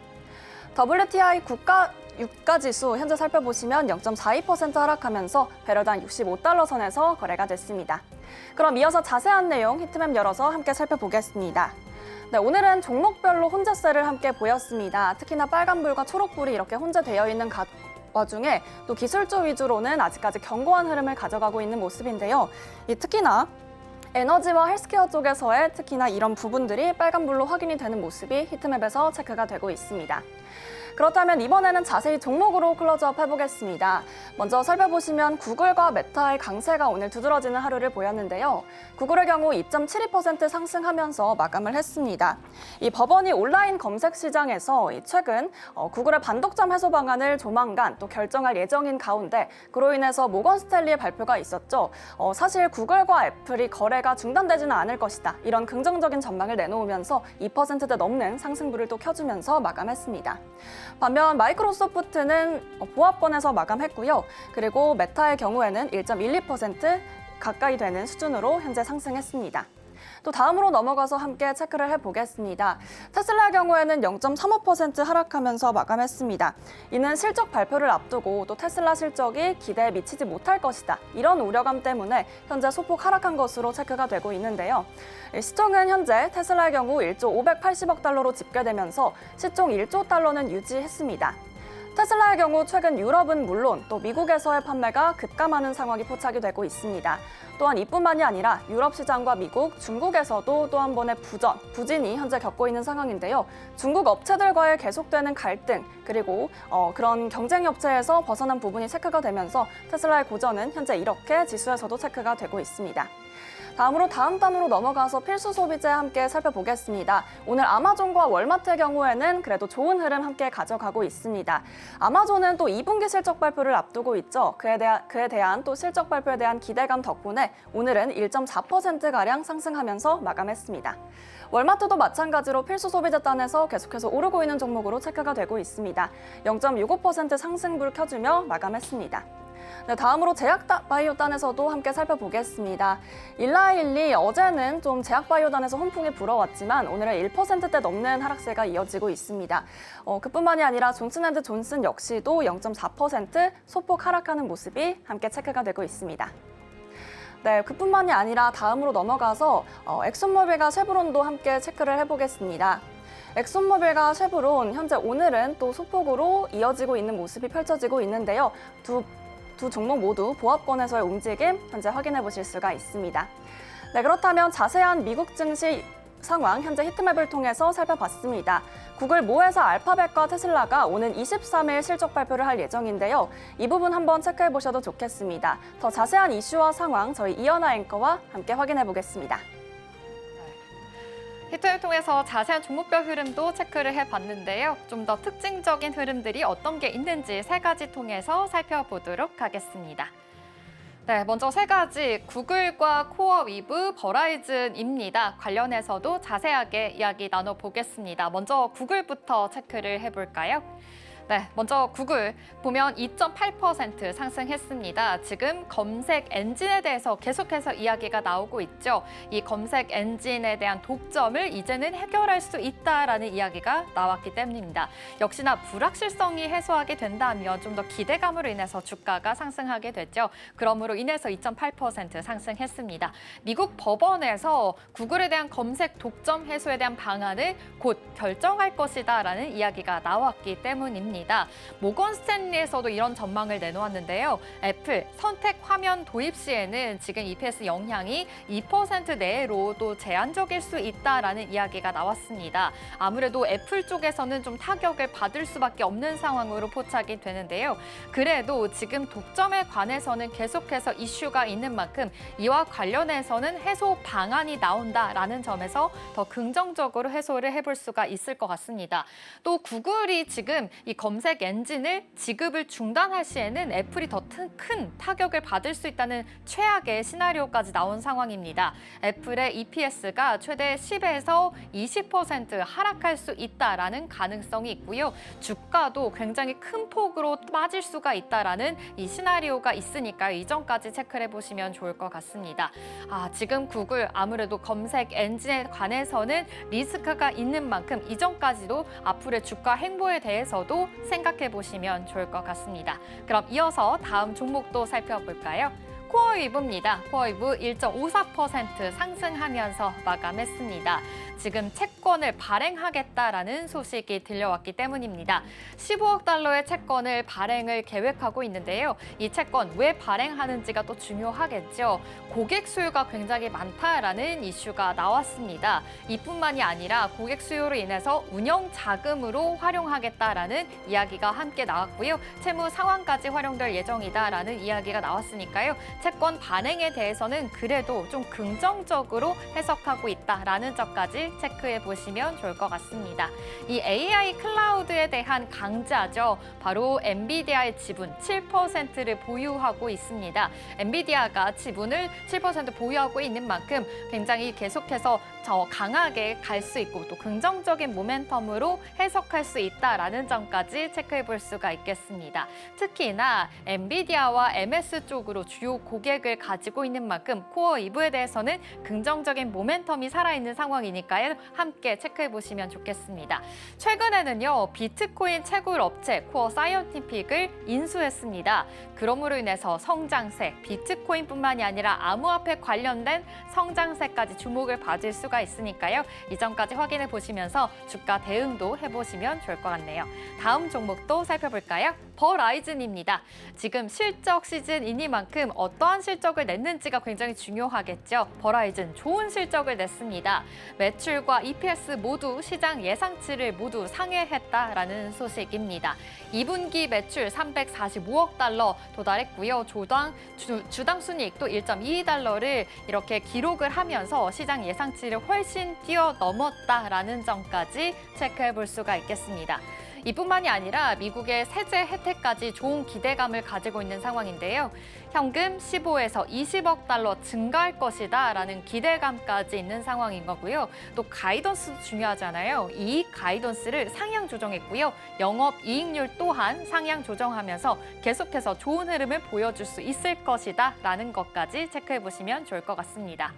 WTI 국가 유가지수 현재 살펴보시면 0.42% 하락하면서 배럴당 65달러 선에서 거래가 됐습니다. 그럼 이어서 자세한 내용 히트맵 열어서 함께 살펴보겠습니다. 네, 오늘은 종목별로 혼재세를 함께 보였습니다. 특히나 빨간불과 초록불이 이렇게 혼재되어 있는 와중에 또 기술주 위주로는 아직까지 견고한 흐름을 가져가고 있는 모습인데요. 특히나 에너지와 헬스케어 쪽에서의 특히나 이런 부분들이 빨간불로 확인이 되는 모습이 히트맵에서 체크가 되고 있습니다. 그렇다면 이번에는 자세히 종목으로 클로즈업 해보겠습니다. 먼저 살펴보시면 구글과 메타의 강세가 오늘 두드러지는 하루를 보였는데요. 구글의 경우 2.72% 상승하면서 마감을 했습니다. 이 법원이 온라인 검색 시장에서 최근 구글의 반독점 해소 방안을 조만간 또 결정할 예정인 가운데 그로 인해서 모건 스탠리의 발표가 있었죠. 사실 구글과 애플이 거래가 중단되지는 않을 것이다. 이런 긍정적인 전망을 내놓으면서 2%대 넘는 상승불을 또 켜주면서 마감했습니다. 반면 마이크로소프트는 보합권에서 마감했고요. 그리고 메타의 경우에는 1.12% 가까이 되는 수준으로 현재 상승했습니다. 또 다음으로 넘어가서 함께 체크를 해보겠습니다. 테슬라의 경우에는 0.35% 하락하면서 마감했습니다. 이는 실적 발표를 앞두고 또 테슬라 실적이 기대에 미치지 못할 것이다. 이런 우려감 때문에 현재 소폭 하락한 것으로 체크가 되고 있는데요. 시총은 현재 테슬라의 경우 1조 580억 달러로 집계되면서 시총 1조 달러는 유지했습니다. 테슬라의 경우 최근 유럽은 물론 또 미국에서의 판매가 급감하는 상황이 포착이 되고 있습니다. 또한 이뿐만이 아니라 유럽 시장과 미국, 중국에서도 또 한 번의 부진이 현재 겪고 있는 상황인데요. 중국 업체들과의 계속되는 갈등 그리고 그런 경쟁 업체에서 벗어난 부분이 체크가 되면서 테슬라의 고전은 현재 이렇게 지수에서도 체크가 되고 있습니다. 다음으로 다음 단으로 넘어가서 필수 소비재 함께 살펴보겠습니다. 오늘 아마존과 월마트의 경우에는 그래도 좋은 흐름 함께 가져가고 있습니다. 아마존은 또 2분기 실적 발표를 앞두고 있죠. 그에 대한 또 실적 발표에 대한 기대감 덕분에 오늘은 1.4%가량 상승하면서 마감했습니다. 월마트도 마찬가지로 필수 소비재 단에서 계속해서 오르고 있는 종목으로 체크가 되고 있습니다. 0.65% 상승불 켜주며 마감했습니다. 네, 다음으로 제약바이오단에서도 함께 살펴보겠습니다. 일라일리 어제는 좀 제약바이오단에서 훈풍이 불어왔지만 오늘은 1%대 넘는 하락세가 이어지고 있습니다. 그뿐만이 아니라 존슨앤드존슨 역시도 0.4% 소폭 하락하는 모습이 함께 체크가 되고 있습니다. 네, 그뿐만이 아니라 다음으로 넘어가서 엑슨모빌과 쉐브론도 함께 체크를 해보겠습니다. 엑슨모빌과 쉐브론 현재 오늘은 또 소폭으로 이어지고 있는 모습이 펼쳐지고 있는데요. 두 종목 모두 보합권에서의 움직임 현재 확인해 보실 수가 있습니다. 네, 그렇다면 자세한 미국 증시 상황 현재 히트맵을 통해서 살펴봤습니다. 구글 모에서 알파벳과 테슬라가 오는 23일 실적 발표를 할 예정인데요. 이 부분 한번 체크해 보셔도 좋겠습니다. 더 자세한 이슈와 상황 저희 이연아 앵커와 함께 확인해 보겠습니다. 히트를 통해서 자세한 종목별 흐름도 체크를 해봤는데요. 좀 더 특징적인 흐름들이 어떤 게 있는지 세 가지 통해서 살펴보도록 하겠습니다. 네, 먼저 세 가지 구글과 코어위브, 버라이즌입니다. 관련해서도 자세하게 이야기 나눠보겠습니다. 먼저 구글부터 체크를 해볼까요? 네, 먼저 구글 보면 2.8% 상승했습니다. 지금 검색 엔진에 대해서 계속해서 이야기가 나오고 있죠. 이 검색 엔진에 대한 독점을 이제는 해결할 수 있다라는 이야기가 나왔기 때문입니다. 역시나 불확실성이 해소하게 된다면 좀 더 기대감으로 인해서 주가가 상승하게 됐죠. 그러므로 인해서 2.8% 상승했습니다. 미국 법원에서 구글에 대한 검색 독점 해소에 대한 방안을 곧 결정할 것이다라는 이야기가 나왔기 때문입니다. 모건 스탠리에서도 이런 전망을 내놓았는데요. 애플 선택 화면 도입 시에는 지금 EPS 영향이 2% 내로도 제한적일 수 있다라는 이야기가 나왔습니다. 아무래도 애플 쪽에서는 좀 타격을 받을 수밖에 없는 상황으로 포착이 되는데요. 그래도 지금 독점에 관해서는 계속해서 이슈가 있는 만큼 이와 관련해서는 해소 방안이 나온다라는 점에서 더 긍정적으로 해소를 해볼 수가 있을 것 같습니다. 또 구글이 지금 이 검색 엔진을 지급을 중단할 시에는 애플이 더 큰 타격을 받을 수 있다는 최악의 시나리오까지 나온 상황입니다. 애플의 EPS가 최대 10에서 20% 하락할 수 있다라는 가능성이 있고요. 주가도 굉장히 큰 폭으로 빠질 수가 있다라는 이 시나리오가 있으니까요. 이전까지 체크를 해보시면 좋을 것 같습니다. 지금 구글 아무래도 검색 엔진에 관해서는 리스크가 있는 만큼 이전까지도 앞으로의 주가 행보에 대해서도 생각해 보시면 좋을 것 같습니다. 그럼 이어서 다음 종목도 살펴볼까요? 코어위브입니다. 코어위브 1.54% 상승하면서 마감했습니다. 지금 채권을 발행하겠다라는 소식이 들려왔기 때문입니다. 15억 달러의 채권을 발행을 계획하고 있는데요. 이 채권 왜 발행하는지가 또 중요하겠죠. 고객 수요가 굉장히 많다라는 이슈가 나왔습니다. 이뿐만이 아니라 고객 수요로 인해서 운영 자금으로 활용하겠다라는 이야기가 함께 나왔고요. 채무 상환까지 활용될 예정이다라는 이야기가 나왔으니까요. 채권 발행에 대해서는 그래도 좀 긍정적으로 해석하고 있다라는 점까지 체크해 보시면 좋을 것 같습니다. 이 AI 클라우드에 대한 강자죠. 바로 엔비디아의 지분 7%를 보유하고 있습니다. 엔비디아가 지분을 7% 보유하고 있는 만큼 굉장히 계속해서 더 강하게 갈 수 있고 또 긍정적인 모멘텀으로 해석할 수 있다라는 점까지 체크해 볼 수가 있겠습니다. 특히나 엔비디아와 MS 쪽으로 주요 고객을 가지고 있는 만큼 코어 이브에 대해서는 긍정적인 모멘텀이 살아있는 상황이니까요. 함께 체크해 보시면 좋겠습니다. 최근에는요. 비트코인 채굴 업체 코어 사이언티픽을 인수했습니다. 그러므로 인해서 성장세, 비트코인뿐만이 아니라 암호화폐 관련된 성장세까지 주목을 받을 수가 있으니까요. 이전까지 확인해 보시면서 주가 대응도 해보시면 좋을 것 같네요. 다음 종목도 살펴볼까요? 버라이즌입니다. 지금 실적 시즌이니만큼 어떠한 실적을 냈는지가 굉장히 중요하겠죠. 버라이즌 좋은 실적을 냈습니다. 매출과 EPS 모두 시장 예상치를 모두 상회했다라는 소식입니다. 2분기 매출 345억 달러 도달했고요. 주당 순이익도 1.22달러를 이렇게 기록을 하면서 시장 예상치를 훨씬 뛰어넘었다라는 점까지 체크해 볼 수가 있겠습니다. 이뿐만이 아니라 미국의 세제 혜택까지 좋은 기대감을 가지고 있는 상황인데요. 현금 15에서 20억 달러 증가할 것이다라는 기대감까지 있는 상황인 거고요. 또 가이던스도 중요하잖아요. 이 가이던스를 상향 조정했고요. 영업이익률 또한 상향 조정하면서 계속해서 좋은 흐름을 보여줄 수 있을 것이다라는 것까지 체크해 보시면 좋을 것 같습니다.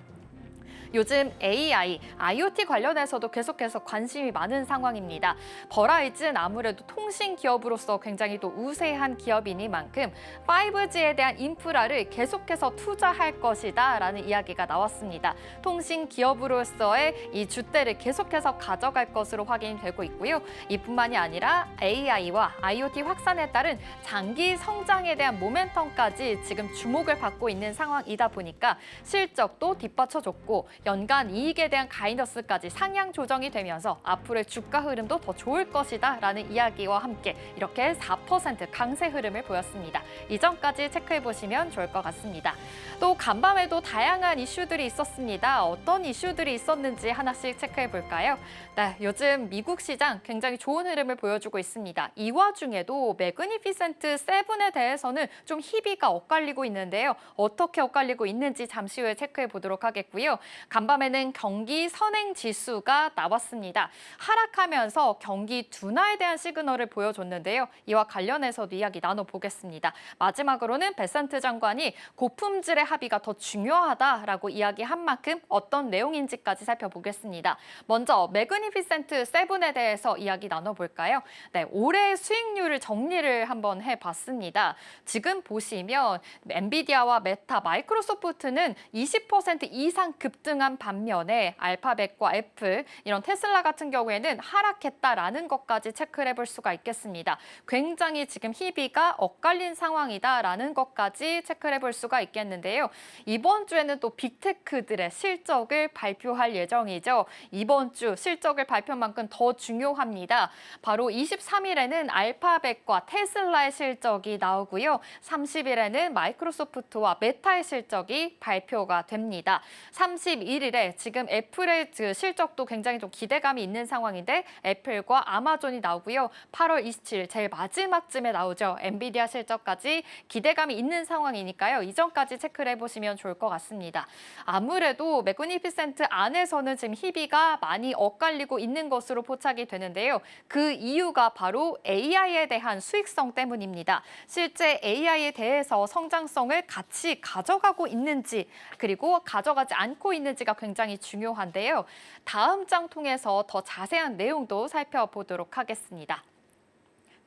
요즘 AI, IoT 관련해서도 계속해서 관심이 많은 상황입니다. 버라이즌 아무래도 통신 기업으로서 굉장히 또 우세한 기업이니만큼 5G에 대한 인프라를 계속해서 투자할 것이다라는 이야기가 나왔습니다. 통신 기업으로서의 이 줏대를 계속해서 가져갈 것으로 확인이 되고 있고요. 이뿐만이 아니라 AI와 IoT 확산에 따른 장기 성장에 대한 모멘텀까지 지금 주목을 받고 있는 상황이다 보니까 실적도 뒷받쳐줬고 연간 이익에 대한 가이던스까지 상향 조정이 되면서 앞으로의 주가 흐름도 더 좋을 것이다라는 이야기와 함께 이렇게 4% 강세 흐름을 보였습니다. 이전까지 체크해 보시면 좋을 것 같습니다. 또 간밤에도 다양한 이슈들이 있었습니다. 어떤 이슈들이 있었는지 하나씩 체크해 볼까요? 네, 요즘 미국 시장 굉장히 좋은 흐름을 보여주고 있습니다. 이 와중에도 매그니피센트 7에 대해서는 좀 희비가 엇갈리고 있는데요. 어떻게 엇갈리고 있는지 잠시 후에 체크해 보도록 하겠고요. 간밤에는 경기 선행 지수가 나왔습니다. 하락하면서 경기 둔화에 대한 시그널을 보여줬는데요. 이와 관련해서도 이야기 나눠보겠습니다. 마지막으로는 베센트 장관이 고품질의 합의가 더 중요하다라고 이야기한 만큼 어떤 내용인지까지 살펴보겠습니다. 먼저 매그니피센트 7에 대해서 이야기 나눠볼까요? 네, 올해의 수익률을 정리를 한번 해봤습니다. 지금 보시면 엔비디아와 메타, 마이크로소프트는 20% 이상 급등한 반면에 알파벳과 애플, 이런 테슬라 같은 경우에는 하락했다라는 것까지 체크를 해볼 수가 있겠습니다. 굉장히 지금 희비가 엇갈린 상황이다라는 것까지 체크를 해볼 수가 있겠는데요. 이번 주에는 또 빅테크들의 실적을 발표할 예정이죠. 이번 주 실적을 발표한 만큼 더 중요합니다. 바로 23일에는 알파벳과 테슬라의 실적이 나오고요. 30일에는 마이크로소프트와 메타의 실적이 발표가 됩니다. 31 1일에 지금 애플의 실적도 굉장히 좀 기대감이 있는 상황인데 애플과 아마존이 나오고요. 8월 27일 제일 마지막쯤에 나오죠. 엔비디아 실적까지 기대감이 있는 상황이니까요. 이전까지 체크를 해보시면 좋을 것 같습니다. 아무래도 매그니피센트 안에서는 지금 희비가 많이 엇갈리고 있는 것으로 포착이 되는데요. 그 이유가 바로 AI에 대한 수익성 때문입니다. 실제 AI에 대해서 성장성을 같이 가져가고 있는지 그리고 가져가지 않고 있는지가 굉장히 중요한데요. 다음 장 통해서 더 자세한 내용도 살펴보도록 하겠습니다.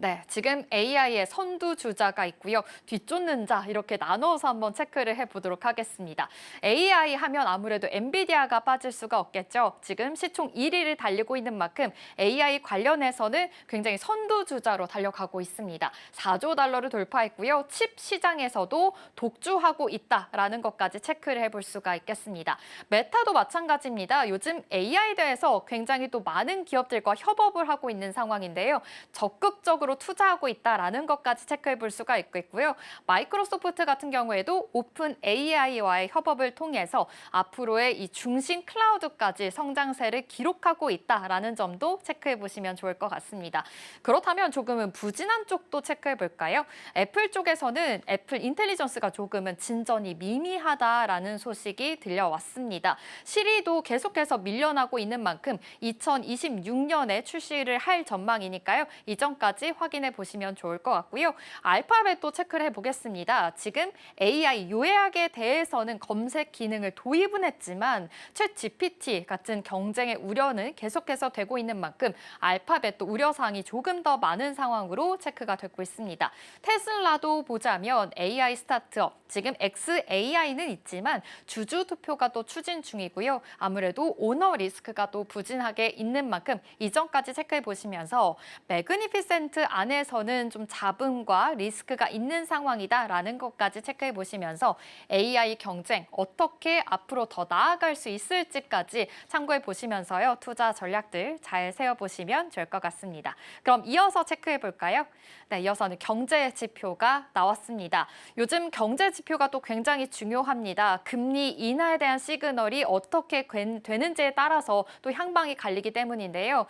네, 지금 AI의 선두주자가 있고요. 뒤쫓는 자 이렇게 나눠서 한번 체크를 해보도록 하겠습니다. AI 하면 아무래도 엔비디아가 빠질 수가 없겠죠. 지금 시총 1위를 달리고 있는 만큼 AI 관련해서는 굉장히 선두주자로 달려가고 있습니다. 4조 달러를 돌파했고요. 칩 시장에서도 독주하고 있다라는 것까지 체크를 해볼 수가 있겠습니다. 메타도 마찬가지입니다. 요즘 AI에 대해서 굉장히 또 많은 기업들과 협업을 하고 있는 상황인데요. 적극적으로 투자하고 있다라는 것까지 체크해 볼 수가 있겠고요. 마이크로소프트 같은 경우에도 오픈 AI와의 협업을 통해서 앞으로의 이 중심 클라우드까지 성장세를 기록하고 있다라는 점도 체크해 보시면 좋을 것 같습니다. 그렇다면 조금은 부진한 쪽도 체크해 볼까요? 애플 쪽에서는 애플 인텔리전스가 조금은 진전이 미미하다라는 소식이 들려왔습니다. 시리도 계속해서 밀려나고 있는 만큼 2026년에 출시를 할 전망이니까요. 이전까지 확인해 보시면 좋을 것 같고요. 알파벳도 체크를 해보겠습니다. 지금 AI 요약에 대해서는 검색 기능을 도입은 했지만 챗 GPT 같은 경쟁의 우려는 계속해서 되고 있는 만큼 알파벳도 우려사항이 조금 더 많은 상황으로 체크가 되고 있습니다. 테슬라도 보자면 AI 스타트업, 지금 XAI는 있지만 주주 투표가 또 추진 중이고요. 아무래도 오너 리스크가 또 부진하게 있는 만큼 이전까지 체크해 보시면서 매그니피센트 안에서는 좀 잡음과 리스크가 있는 상황이다라는 것까지 체크해 보시면서 AI 경쟁 어떻게 앞으로 더 나아갈 수 있을지까지 참고해 보시면서요. 투자 전략들 잘 세워보시면 좋을 것 같습니다. 그럼 이어서 체크해 볼까요? 네, 이어서는 경제 지표가 나왔습니다. 요즘 경제 지표가 또 굉장히 중요합니다. 금리 인하에 대한 시그널이 어떻게 되는지에 따라서 또 향방이 갈리기 때문인데요.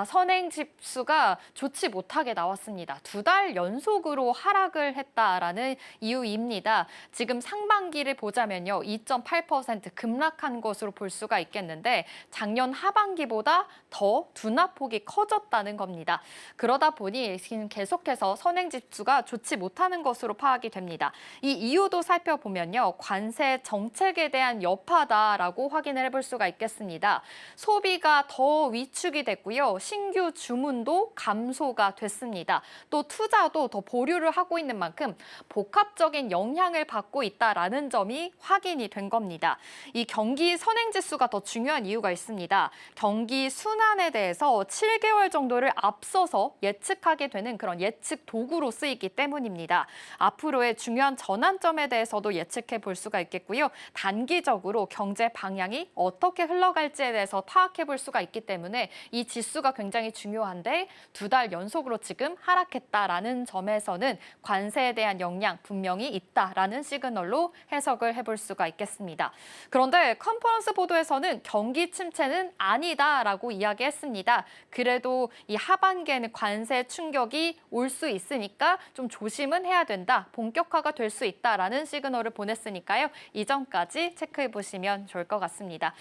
선행 지수가 좋지 못하게 나왔습니다. 2달 연속으로 하락을 했다라는 이유입니다. 지금 상반기를 보자면요. 2.8% 급락한 것으로 볼 수가 있겠는데 작년 하반기보다 더 둔화폭이 커졌다는 겁니다. 그러다 보니 지금 계속해서 선행 지수가 좋지 못하는 것으로 파악이 됩니다. 이 이유도 살펴보면요. 관세 정책에 대한 여파다라고 확인을 해볼 수가 있겠습니다. 소비가 더 위축이 됐고요. 신규 주문도 감소가 됐습니다. 또 투자도 더 보류를 하고 있는 만큼 복합적인 영향을 받고 있다라는 점이 확인이 된 겁니다. 이 경기 선행지수가 더 중요한 이유가 있습니다. 경기 순환에 대해서 7개월 정도를 앞서서 예측하게 되는 그런 예측 도구로 쓰이기 때문입니다. 앞으로의 중요한 전환점에 대해서도 예측해 볼 수가 있겠고요. 단기적으로 경제 방향이 어떻게 흘러갈지에 대해서 파악해 볼 수가 있기 때문에 이 지수가 굉장히 중요한데 2달 연속으로 지금 하락했다라는 점에서는 관세에 대한 영향 분명히 있다라는 시그널로 해석을 해볼 수가 있겠습니다. 그런데 컨퍼런스 보도에서는 경기 침체는 아니다라고 이야기했습니다. 그래도 이 하반기에는 관세 충격이 올 수 있으니까 좀 조심은 해야 된다. 본격화가 될 수 있다라는 시그널을 보냈으니까요. 이전까지 체크해 보시면 좋을 것 같습니다.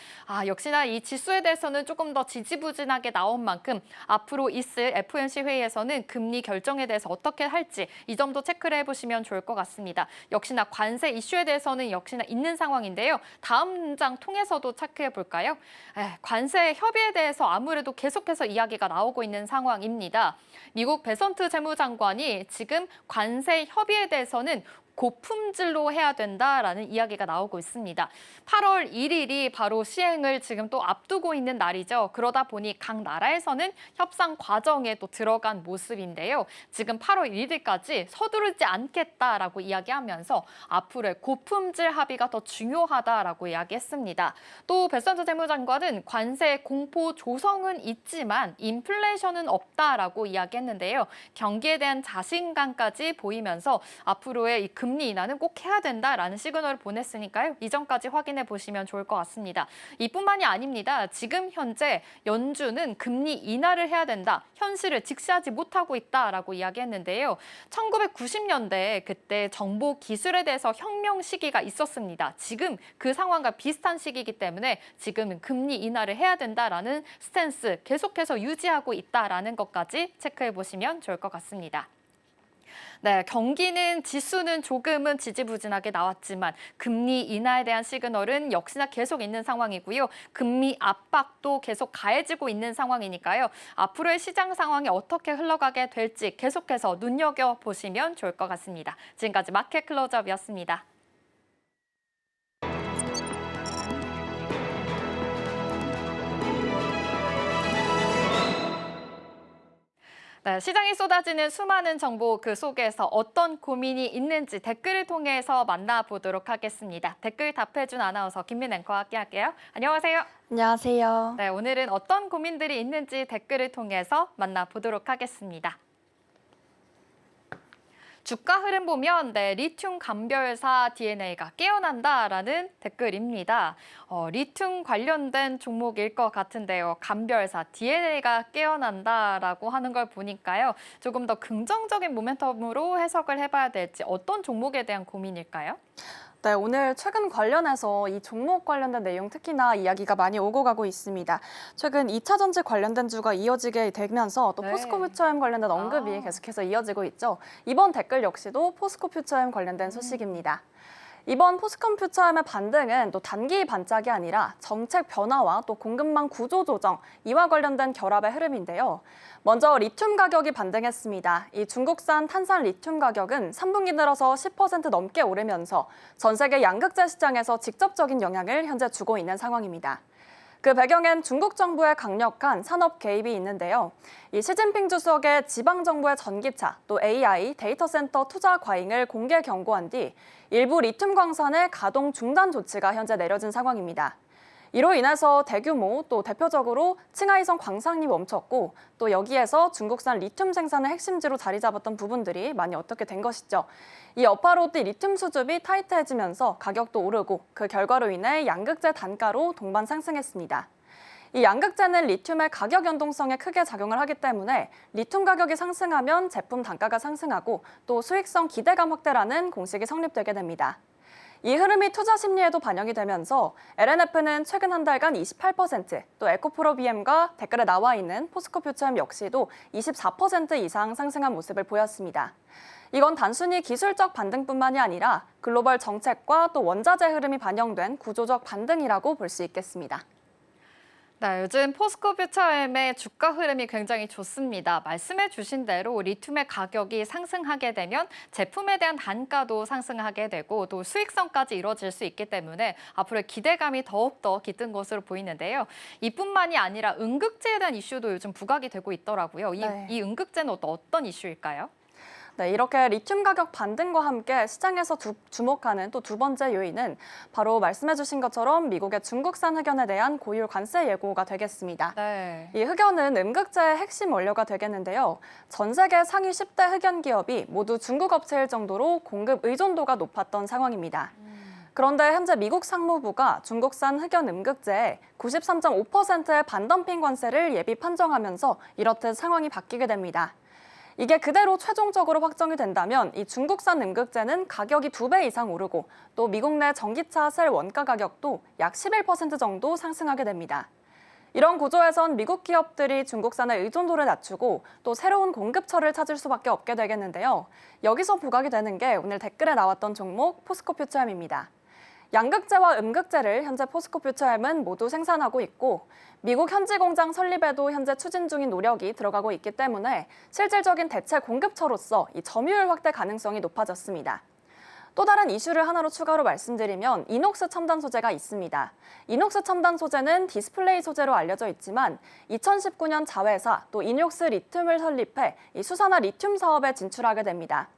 역시나 이 지수에 대해서는 조금 더 지지부진하게 나온 만큼 앞으로 있을 FOMC 회의에서는 금리 결정에 대해서 어떻게 할지 이 점도 체크를 해보시면 좋을 것 같습니다. 역시나 관세 이슈에 대해서는 역시나 있는 상황인데요. 다음 장 통해서도 체크해 볼까요? 관세 협의에 대해서 아무래도 계속해서 이야기가 나오고 있는 상황입니다. 미국 베선트 재무장관이 지금 관세 협의에 대해서는 고품질로 해야 된다라는 이야기가 나오고 있습니다. 8월 1일이 바로 시행을 지금 또 앞두고 있는 날이죠. 그러다 보니 각 나라에서는 협상 과정에 또 들어간 모습인데요. 지금 8월 1일까지 서두르지 않겠다라고 이야기하면서 앞으로의 고품질 합의가 더 중요하다라고 이야기했습니다. 또 베선트 재무장관은 관세 공포 조성은 있지만 인플레이션은 없다라고 이야기했는데요. 경기에 대한 자신감까지 보이면서 앞으로의 이 금리 금리 인하는 꼭 해야 된다라는 시그널을 보냈으니까요. 이전까지 확인해 보시면 좋을 것 같습니다. 이뿐만이 아닙니다. 지금 현재 연준은 금리 인하를 해야 된다. 현실을 직시하지 못하고 있다라고 이야기했는데요. 1990년대 그때 정보 기술에 대해서 혁명 시기가 있었습니다. 지금 그 상황과 비슷한 시기이기 때문에 지금은 금리 인하를 해야 된다라는 스탠스 계속해서 유지하고 있다라는 것까지 체크해 보시면 좋을 것 같습니다. 네, 경기는 지수는 조금은 지지부진하게 나왔지만 금리 인하에 대한 시그널은 역시나 계속 있는 상황이고요. 금리 압박도 계속 가해지고 있는 상황이니까요. 앞으로의 시장 상황이 어떻게 흘러가게 될지 계속해서 눈여겨보시면 좋을 것 같습니다. 지금까지 마켓 클로즈업이었습니다. 네, 시장이 쏟아지는 수많은 정보 그 속에서 어떤 고민이 있는지 댓글을 통해서 만나보도록 하겠습니다. 댓글 답해준 아나운서 김민 앵커와 함께할게요. 안녕하세요. 안녕하세요. 네, 오늘은 어떤 고민들이 있는지 댓글을 통해서 만나보도록 하겠습니다. 주가 흐름 보면 리튬 감별사 DNA가 깨어난다라는 댓글입니다. 리튬 관련된 종목일 것 같은데요. 감별사 DNA가 깨어난다라고 하는 걸 보니까요. 조금 더 긍정적인 모멘텀으로 해석을 해봐야 될지 어떤 종목에 대한 고민일까요? 네, 오늘 최근 관련해서 이 종목 관련된 내용 특히나 이야기가 많이 오고 가고 있습니다. 최근 2차 전지 관련된 주가 이어지게 되면서 또 네. 포스코 퓨처엠 관련된 언급이 계속해서 이어지고 있죠. 이번 댓글 역시도 포스코 퓨처엠 관련된 소식입니다. 이번 포스코 퓨처엠의 반등은 또 단기 반짝이 아니라 정책 변화와 또 공급망 구조 조정, 이와 관련된 결합의 흐름인데요. 먼저 리튬 가격이 반등했습니다. 이 중국산 탄산 리튬 가격은 3분기 들어서 10% 넘게 오르면서 전 세계 양극재 시장에서 직접적인 영향을 현재 주고 있는 상황입니다. 그 배경엔 중국 정부의 강력한 산업 개입이 있는데요. 이 시진핑 주석의 지방 정부의 전기차, 또 AI, 데이터 센터 투자 과잉을 공개 경고한 뒤 일부 리튬 광산의 가동 중단 조치가 현재 내려진 상황입니다. 이로 인해서 대규모 또 대표적으로 칭하이성 광산이 멈췄고 또 여기에서 중국산 리튬 생산의 핵심지로 자리 잡았던 부분들이 많이 어떻게 된 것이죠. 이 여파로 리튬 수급이 타이트해지면서 가격도 오르고 그 결과로 인해 양극재 단가로 동반 상승했습니다. 이 양극재는 리튬의 가격 연동성에 크게 작용을 하기 때문에 리튬 가격이 상승하면 제품 단가가 상승하고 또 수익성 기대감 확대라는 공식이 성립되게 됩니다. 이 흐름이 투자 심리에도 반영이 되면서 LNF는 최근 한 달간 28%, 또 에코프로비엠과 댓글에 나와 있는 포스코 퓨처엠 역시도 24% 이상 상승한 모습을 보였습니다. 이건 단순히 기술적 반등뿐만이 아니라 글로벌 정책과 또 원자재 흐름이 반영된 구조적 반등이라고 볼 수 있겠습니다. 네, 요즘 포스코 퓨처엠의 주가 흐름이 굉장히 좋습니다. 말씀해 주신 대로 리튬의 가격이 상승하게 되면 제품에 대한 단가도 상승하게 되고 또 수익성까지 이루어질 수 있기 때문에 앞으로의 기대감이 더욱더 깃든 것으로 보이는데요. 이뿐만이 아니라 응급제에 대한 이슈도 요즘 부각이 되고 있더라고요. 이 응급제는 어떤 이슈일까요? 네, 이렇게 리튬 가격 반등과 함께 시장에서 주목하는 또 두 번째 요인은 바로 말씀해주신 것처럼 미국의 중국산 흑연에 대한 고율 관세 예고가 되겠습니다. 네. 이 흑연은 음극재의 핵심 원료가 되겠는데요. 전 세계 상위 10대 흑연 기업이 모두 중국 업체일 정도로 공급 의존도가 높았던 상황입니다. 그런데 현재 미국 상무부가 중국산 흑연 음극재에 93.5%의 반덤핑 관세를 예비 판정하면서 이렇듯 상황이 바뀌게 됩니다. 이게 그대로 최종적으로 확정이 된다면 이 중국산 음극재는 가격이 2배 이상 오르고 또 미국 내 전기차 셀 원가 가격도 약 11% 정도 상승하게 됩니다. 이런 구조에선 미국 기업들이 중국산의 의존도를 낮추고 또 새로운 공급처를 찾을 수밖에 없게 되겠는데요. 여기서 부각이 되는 게 오늘 댓글에 나왔던 종목 포스코 퓨처엠입니다. 양극재와 음극재를 현재 포스코 퓨처엠은 모두 생산하고 있고 미국 현지 공장 설립에도 현재 추진 중인 노력이 들어가고 있기 때문에 실질적인 대체 공급처로서 이 점유율 확대 가능성이 높아졌습니다. 또 다른 이슈를 하나로 추가로 말씀드리면 이녹스 첨단 소재가 있습니다. 이녹스 첨단 소재는 디스플레이 소재로 알려져 있지만 2019년 자회사 또 이녹스 리튬을 설립해 이 수산화 리튬 사업에 진출하게 됩니다.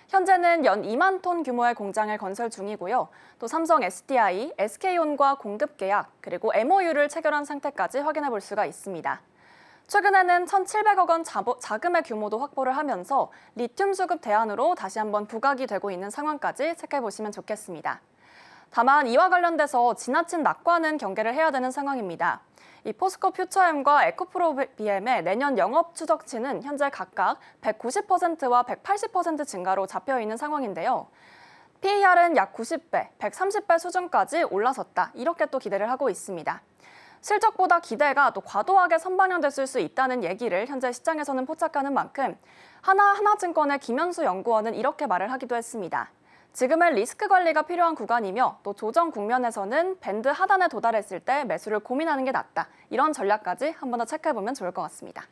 현재는 연 2만 톤 규모의 공장을 건설 중이고요. 또 삼성 SDI, SK온과 공급 계약, 그리고 MOU를 체결한 상태까지 확인해 볼 수가 있습니다. 최근에는 1,700억 원 자금의 규모도 확보를 하면서 리튬 수급 대안으로 다시 한번 부각이 되고 있는 상황까지 체크해보시면 좋겠습니다. 다만 이와 관련돼서 지나친 낙관은 경계를 해야 되는 상황입니다. 이 포스코 퓨처엠과 에코프로비엠의 내년 영업 추정치는 현재 각각 190%와 180% 증가로 잡혀 있는 상황인데요. PER은 약 90배, 130배 수준까지 올라섰다. 이렇게 또 기대를 하고 있습니다. 실적보다 기대가 또 과도하게 선반영됐을 수 있다는 얘기를 현재 시장에서는 포착하는 만큼 하나증권의 김현수 연구원은 이렇게 말을 하기도 했습니다. 지금은 리스크 관리가 필요한 구간이며 또 조정 국면에서는 밴드 하단에 도달했을 때 매수를 고민하는 게 낫다. 이런 전략까지 한 번 더 체크해보면 좋을 것 같습니다.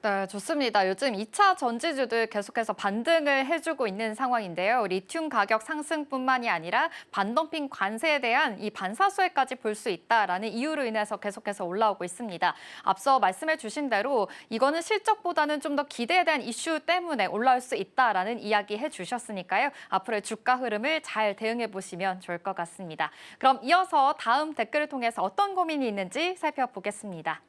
네, 좋습니다. 요즘 2차 전지주들 계속해서 반등을 해주고 있는 상황인데요. 리튬 가격 상승뿐만이 아니라 반덤핑 관세에 대한 이 반사수혜까지 볼 수 있다라는 이유로 인해서 계속해서 올라오고 있습니다. 앞서 말씀해 주신 대로 이거는 실적보다는 좀 더 기대에 대한 이슈 때문에 올라올 수 있다라는 이야기 해주셨으니까요. 앞으로의 주가 흐름을 잘 대응해 보시면 좋을 것 같습니다. 그럼 이어서 다음 댓글을 통해서 어떤 고민이 있는지 살펴보겠습니다.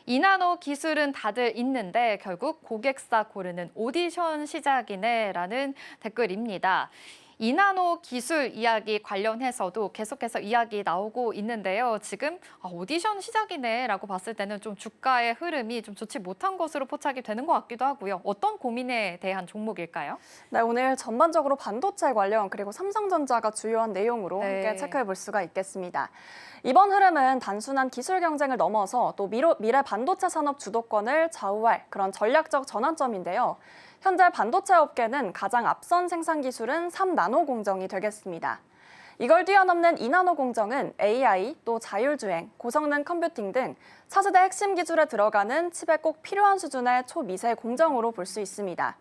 이나노 기술은 다들 있는데 결국 고객사 고르는 오디션 시작이네라는 댓글입니다. 이나노 기술 이야기 관련해서도 계속해서 이야기 나오고 있는데요. 지금 오디션 시작이네라고 봤을 때는 좀 주가의 흐름이 좀 좋지 못한 것으로 포착이 되는 것 같기도 하고요. 어떤 고민에 대한 종목일까요? 네, 오늘 전반적으로 반도체 관련 그리고 삼성전자가 주요한 내용으로 함께 체크해 볼 수가 있겠습니다. 이번 흐름은 단순한 기술 경쟁을 넘어서 또 미래 반도체 산업 주도권을 좌우할 그런 전략적 전환점인데요. 현재 반도체 업계는 가장 앞선 생산 기술은 3나노 공정이 되겠습니다. 이걸 뛰어넘는 2나노 공정은 AI, 또 자율주행, 고성능 컴퓨팅 등 차세대 핵심 기술에 들어가는 칩에 꼭 필요한 수준의 초미세 공정으로 볼 수 있습니다.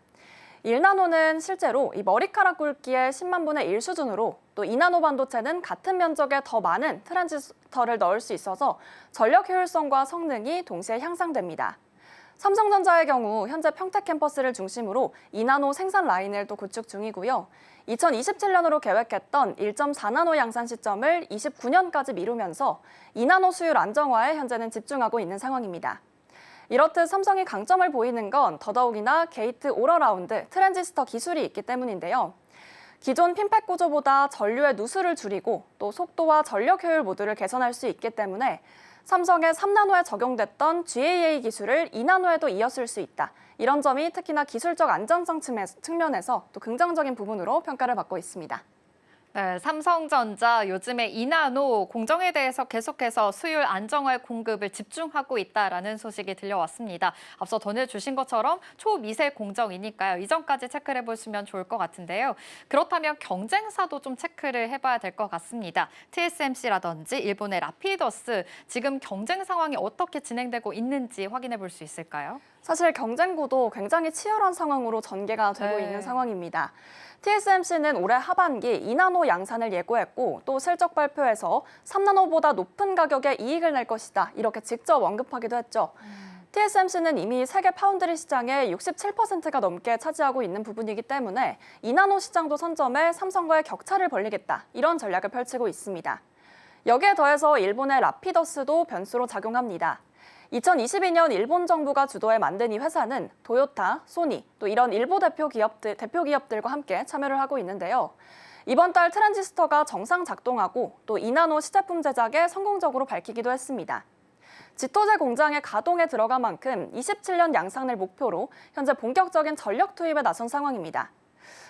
1나노는 실제로 이 머리카락 굵기의 10만 분의 1 수준으로 또 2나노 반도체는 같은 면적에 더 많은 트랜지스터를 넣을 수 있어서 전력 효율성과 성능이 동시에 향상됩니다. 삼성전자의 경우 현재 평택 캠퍼스를 중심으로 2나노 생산 라인을 또 구축 중이고요. 2027년으로 계획했던 1.4나노 양산 시점을 29년까지 미루면서 2나노 수율 안정화에 현재는 집중하고 있는 상황입니다. 이렇듯 삼성이 강점을 보이는 건 더더욱이나 게이트 올어라운드 트랜지스터 기술이 있기 때문인데요. 기존 핀팩 구조보다 전류의 누수를 줄이고 또 속도와 전력 효율 모두를 개선할 수 있기 때문에 삼성의 3나노에 적용됐던 GAA 기술을 2나노에도 이었을 수 있다. 이런 점이 특히나 기술적 안전성 측면에서 또 긍정적인 부분으로 평가를 받고 있습니다. 네, 삼성전자 요즘에 2나노 공정에 대해서 계속해서 수율 안정화의 공급을 집중하고 있다라는 소식이 들려왔습니다. 앞서 전해주신 것처럼 초미세 공정이니까요. 이점까지 체크를 해보시면 좋을 것 같은데요. 그렇다면 경쟁사도 좀 체크를 해봐야 될 것 같습니다. TSMC라든지 일본의 라피더스, 지금 경쟁 상황이 어떻게 진행되고 있는지 확인해 볼 수 있을까요? 사실 경쟁 구도 굉장히 치열한 상황으로 전개가 되고 있는 상황입니다. TSMC는 올해 하반기 2나노 양산을 예고했고 또 실적 발표에서 3나노보다 높은 가격에 이익을 낼 것이다. 이렇게 직접 언급하기도 했죠. TSMC는 이미 세계 파운드리 시장의 67%가 넘게 차지하고 있는 부분이기 때문에 2나노 시장도 선점해 삼성과의 격차를 벌리겠다. 이런 전략을 펼치고 있습니다. 여기에 더해서 일본의 라피더스도 변수로 작용합니다. 2022년 일본 정부가 주도해 만든 이 회사는 도요타, 소니, 또 이런 일부 대표 기업들과 함께 참여를 하고 있는데요. 이번 달 트랜지스터가 정상 작동하고 또 2나노 시제품 제작에 성공적으로 밝히기도 했습니다. 지토제 공장의 가동에 들어간 만큼 27년 양산을 목표로 현재 본격적인 전력 투입에 나선 상황입니다.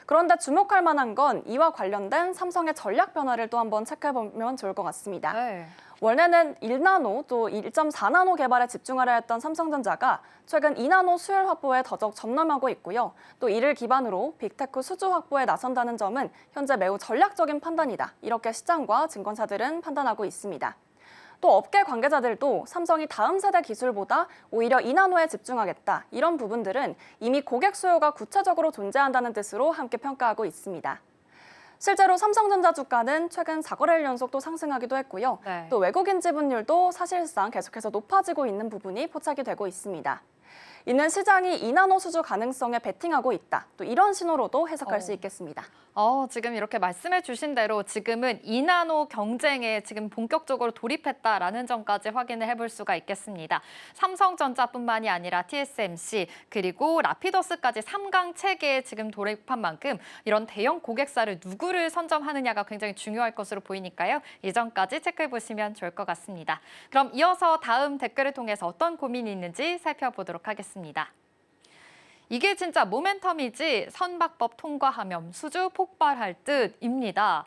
그런데 주목할 만한 건 이와 관련된 삼성의 전략 변화를 또 한번 체크해보면 좋을 것 같습니다. 원래는 1나노 또 1.4나노 개발에 집중하려 했던 삼성전자가 최근 2나노 수율 확보에 더더욱 점검하고 있고요. 또 이를 기반으로 빅테크 수주 확보에 나선다는 점은 현재 매우 전략적인 판단이다. 이렇게 시장과 증권사들은 판단하고 있습니다. 또 업계 관계자들도 삼성이 다음 세대 기술보다 오히려 2나노에 집중하겠다. 이런 부분들은 이미 고객 수요가 구체적으로 존재한다는 뜻으로 함께 평가하고 있습니다. 실제로 삼성전자 주가는 최근 4거래일 연속 또 상승하기도 했고요. 또 외국인 지분율도 사실상 계속해서 높아지고 있는 부분이 포착이 되고 있습니다. 이는 시장이 2나노 수주 가능성에 베팅하고 있다. 또 이런 신호로도 해석할 수 있겠습니다. 지금 이렇게 말씀해 주신 대로 지금은 2나노 경쟁에 지금 본격적으로 돌입했다라는 점까지 확인을 해볼 수가 있겠습니다. 삼성전자뿐만이 아니라 TSMC 그리고 라피더스까지 3강 체계에 지금 돌입한 만큼 이런 대형 고객사를 누구를 선점하느냐가 굉장히 중요할 것으로 보이니까요. 이 점까지 체크해 보시면 좋을 것 같습니다. 그럼 이어서 다음 댓글을 통해서 어떤 고민이 있는지 살펴보도록 하겠습니다. 이게 진짜 모멘텀이지 선박법 통과하면 수주 폭발할 듯입니다.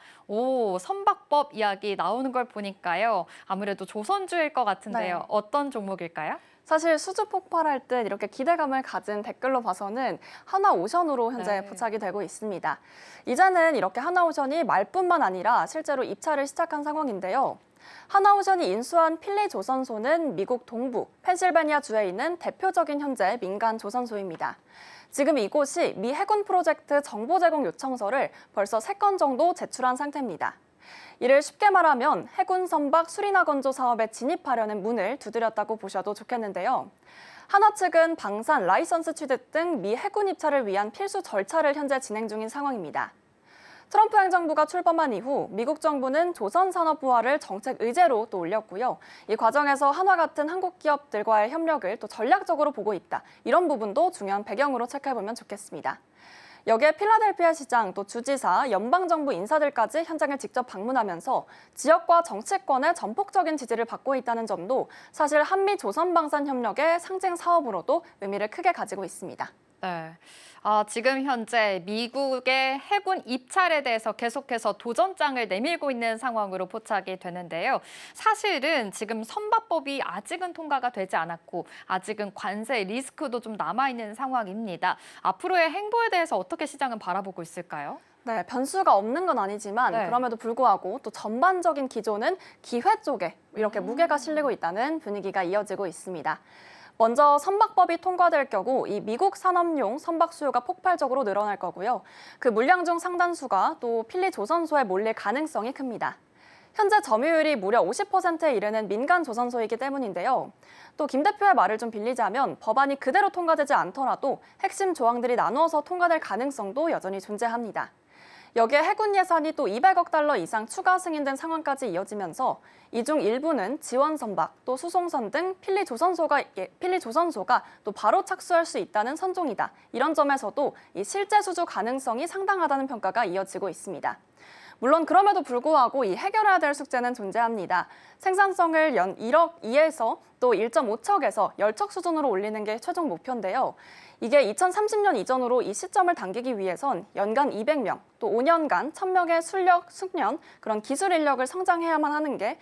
선박법 이야기 나오는 걸 보니까요. 아무래도 조선주일 것 같은데요. 네. 어떤 종목일까요? 사실 수주 폭발할 듯 이렇게 기대감을 가진 댓글로 봐서는 하나오션으로 현재 네. 부착이 되고 있습니다. 이제는 이렇게 하나오션이 말뿐만 아니라 실제로 입찰을 시작한 상황인데요. 하나오션이 인수한 필리조선소는 미국 동부 펜실베니아주에 있는 대표적인 현재 민간 조선소입니다. 지금 이곳이 미 해군 프로젝트 정보 제공 요청서를 벌써 3건 정도 제출한 상태입니다. 이를 쉽게 말하면 해군 선박 수리나 건조 사업에 진입하려는 문을 두드렸다고 보셔도 좋겠는데요. 하나 측은 방산, 라이선스 취득 등 미 해군 입찰을 위한 필수 절차를 현재 진행 중인 상황입니다. 트럼프 행정부가 출범한 이후 미국 정부는 조선산업부화를 정책 의제로 또 올렸고요. 이 과정에서 한화 같은 한국 기업들과의 협력을 또 전략적으로 보고 있다. 이런 부분도 중요한 배경으로 체크해보면 좋겠습니다. 여기에 필라델피아 시장, 또 주지사, 연방정부 인사들까지 현장을 직접 방문하면서 지역과 정치권의 전폭적인 지지를 받고 있다는 점도 사실 한미 조선방산 협력의 상징 사업으로도 의미를 크게 가지고 있습니다. 네. 지금 현재 미국의 해군 입찰에 대해서 계속해서 도전장을 내밀고 있는 상황으로 포착이 되는데요. 사실은 지금 선박법이 아직은 통과가 되지 않았고 아직은 관세 리스크도 좀 남아있는 상황입니다. 앞으로의 행보에 대해서 어떻게 시장은 바라보고 있을까요? 네, 변수가 없는 건 아니지만 네. 그럼에도 불구하고 또 전반적인 기조는 기회 쪽에 이렇게 무게가 실리고 있다는 분위기가 이어지고 있습니다. 먼저 선박법이 통과될 경우 이 미국 산업용 선박 수요가 폭발적으로 늘어날 거고요. 그 물량 중 상당수가 또 필리조선소에 몰릴 가능성이 큽니다. 현재 점유율이 무려 50%에 이르는 민간 조선소이기 때문인데요. 또 김 대표의 말을 좀 빌리자면 법안이 그대로 통과되지 않더라도 핵심 조항들이 나누어서 통과될 가능성도 여전히 존재합니다. 여기에 해군 예산이 또 200억 달러 이상 추가 승인된 상황까지 이어지면서 이 중 일부는 지원 선박, 또 수송선 등 필리조선소가 또 바로 착수할 수 있다는 선종이다. 이런 점에서도 이 실제 수주 가능성이 상당하다는 평가가 이어지고 있습니다. 물론 그럼에도 불구하고 이 해결해야 될 숙제는 존재합니다. 생산성을 연 1억 2에서 또 1.5척에서 10척 수준으로 올리는 게 최종 목표인데요. 이게 2030년 이전으로 이 시점을 당기기 위해선 연간 200명, 또 5년간 1000명의 숙련, 그런 기술 인력을 성장해야만 하는 게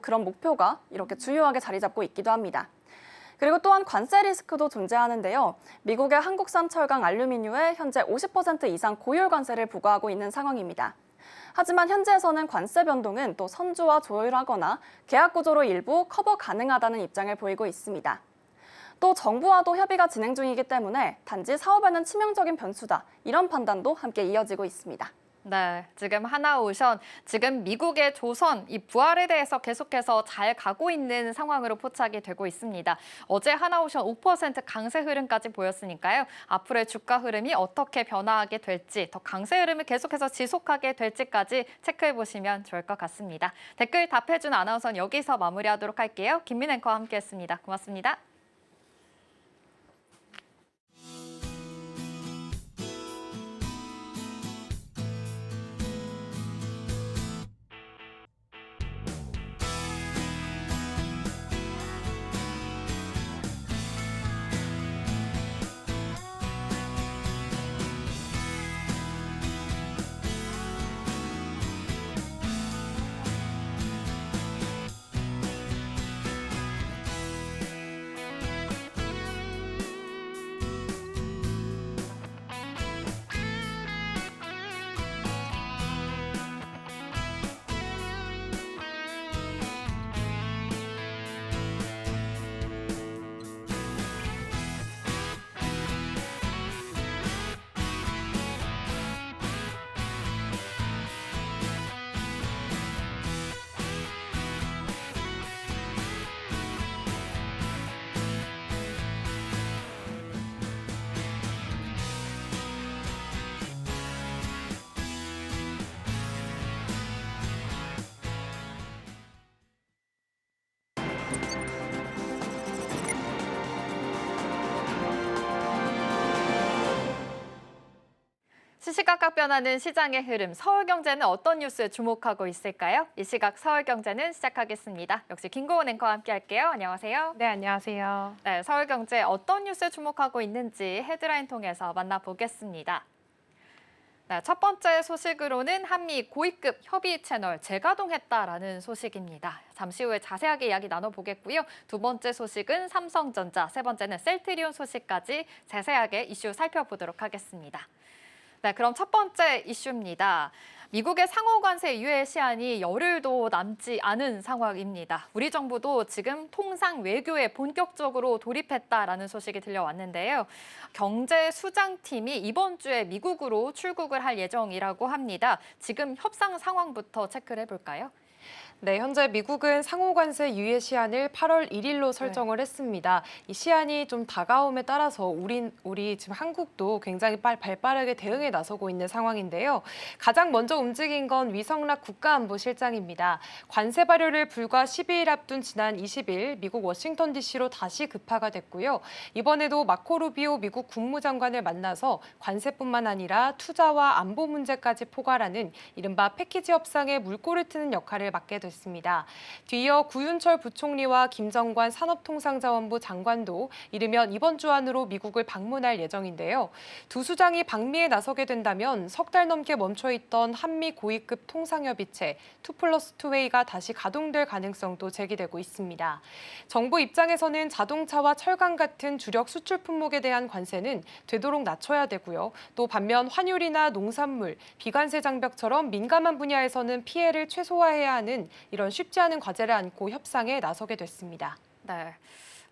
그런 목표가 이렇게 주요하게 자리 잡고 있기도 합니다. 그리고 또한 관세 리스크도 존재하는데요. 미국의 한국산 철강 알루미늄에 현재 50% 이상 고율 관세를 부과하고 있는 상황입니다. 하지만 현지에서는 관세 변동은 또 선주와 조율하거나 계약 구조로 일부 커버 가능하다는 입장을 보이고 있습니다. 또 정부와도 협의가 진행 중이기 때문에 단지 사업에는 치명적인 변수다. 이런 판단도 함께 이어지고 있습니다. 네, 지금 하나오션, 지금 미국의 조선, 이 부활에 대해서 계속해서 잘 가고 있는 상황으로 포착이 되고 있습니다. 어제 하나오션 5% 강세 흐름까지 보였으니까요. 앞으로의 주가 흐름이 어떻게 변화하게 될지, 더 강세 흐름을 계속해서 지속하게 될지까지 체크해 보시면 좋을 것 같습니다. 댓글 답해준 아나운서는 여기서 마무리하도록 할게요. 김민 앵커와 함께했습니다. 고맙습니다. 시시각각 변하는 시장의 흐름, 서울경제는 어떤 뉴스에 주목하고 있을까요? 이 시각 서울경제는 시작하겠습니다. 역시 김고은 앵커와 함께할게요. 안녕하세요. 네, 안녕하세요. 네, 서울경제 어떤 뉴스에 주목하고 있는지 헤드라인 통해서 만나보겠습니다. 네, 첫 번째 소식으로는 한미 고위급 협의 채널 재가동했다라는 소식입니다. 잠시 후에 자세하게 이야기 나눠보겠고요. 두 번째 소식은 삼성전자, 세 번째는 셀트리온 소식까지 자세하게 이슈 살펴보도록 하겠습니다. 네, 그럼 첫 번째 이슈입니다. 미국의 상호 관세 유예 시한이 열흘도 남지 않은 상황입니다. 우리 정부도 지금 통상 외교에 본격적으로 돌입했다라는 소식이 들려왔는데요. 경제수장팀이 이번 주에 미국으로 출국을 할 예정이라고 합니다. 지금 협상 상황부터 체크를 해볼까요? 네, 현재 미국은 상호관세 유예 시한을 8월 1일로 설정을 했습니다. 이 시한이 좀 다가옴에 따라서 우리 지금 한국도 굉장히 발빠르게 대응에 나서고 있는 상황인데요. 가장 먼저 움직인 건 위성락 국가안보실장입니다. 관세 발효를 불과 12일 앞둔 지난 20일 미국 워싱턴 DC로 다시 급파가 됐고요. 이번에도 마코 루비오 미국 국무장관을 만나서 관세뿐만 아니라 투자와 안보 문제까지 포괄하는 이른바 패키지 협상에 물꼬를 트는 역할을 맡게 됐습니다. 뒤이어 구윤철 부총리와 김정관 산업통상자원부 장관도 이르면 이번 주 안으로 미국을 방문할 예정인데요. 두 수장이 방미에 나서게 된다면 석 달 넘게 멈춰있던 한미 고위급 통상협의체 2+2 회의가 다시 가동될 가능성도 제기되고 있습니다. 정부 입장에서는 자동차와 철강 같은 주력 수출 품목에 대한 관세는 되도록 낮춰야 되고요. 또 반면 환율이나 농산물, 비관세 장벽처럼 민감한 분야에서는 피해를 최소화해야 하는 이런 쉽지 않은 과제를 안고 협상에 나서게 됐습니다. 네.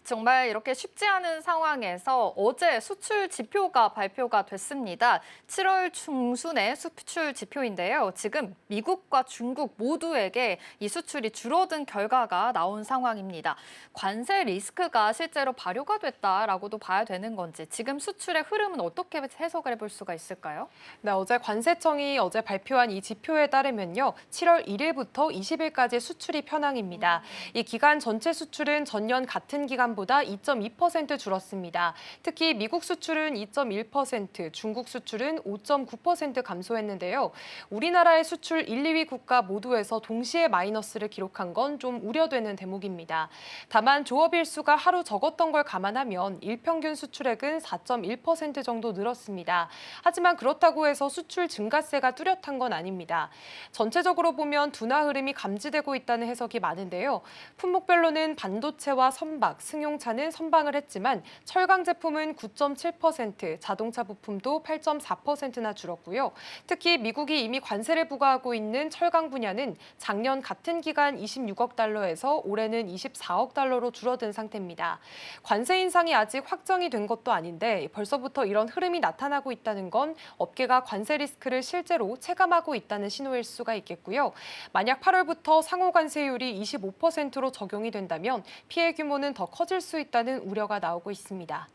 정말 이렇게 쉽지 않은 상황에서 어제 수출 지표가 발표가 됐습니다. 7월 중순의 수출 지표인데요. 지금 미국과 중국 모두에게 이 수출이 줄어든 결과가 나온 상황입니다. 관세 리스크가 실제로 발효가 됐다라고도 봐야 되는 건지 지금 수출의 흐름은 어떻게 해석을 해볼 수가 있을까요? 네, 어제 관세청이 발표한 이 지표에 따르면요. 7월 1일부터 20일까지 수출이 편항입니다. 이 기간 전체 수출은 전년 같은 기간 보다 2.2% 줄었습니다. 특히 미국 수출은 2.1%, 중국 수출은 5.9% 감소했는데요. 우리나라의 수출 1, 2위 국가 모두에서 동시에 마이너스를 기록한 건 좀 우려되는 대목입니다. 다만 조업 일수가 하루 적었던 걸 감안하면 일평균 수출액은 4.1% 정도 늘었습니다. 하지만 그렇다고 해서 수출 증가세가 뚜렷한 건 아닙니다. 전체적으로 보면 둔화 흐름이 감지되고 있다는 해석이 많은데요. 품목별로는 반도체와 선박, 승용차는 선방을 했지만 철강 제품은 9.7%, 자동차 부품도 8.4%나 줄었고요. 특히 미국이 이미 관세를 부과하고 있는 철강 분야는 작년 같은 기간 26억 달러에서 올해는 24억 달러로 줄어든 상태입니다. 관세 인상이 아직 확정이 된 것도 아닌데 벌써부터 이런 흐름이 나타나고 있다는 건 업계가 관세 리스크를 실제로 체감하고 있다는 신호일 수가 있겠고요. 만약 8월부터 상호 관세율이 25%로 적용이 된다면 피해 규모는 더 커질 수 있다는 우려가 나오고 있습니다.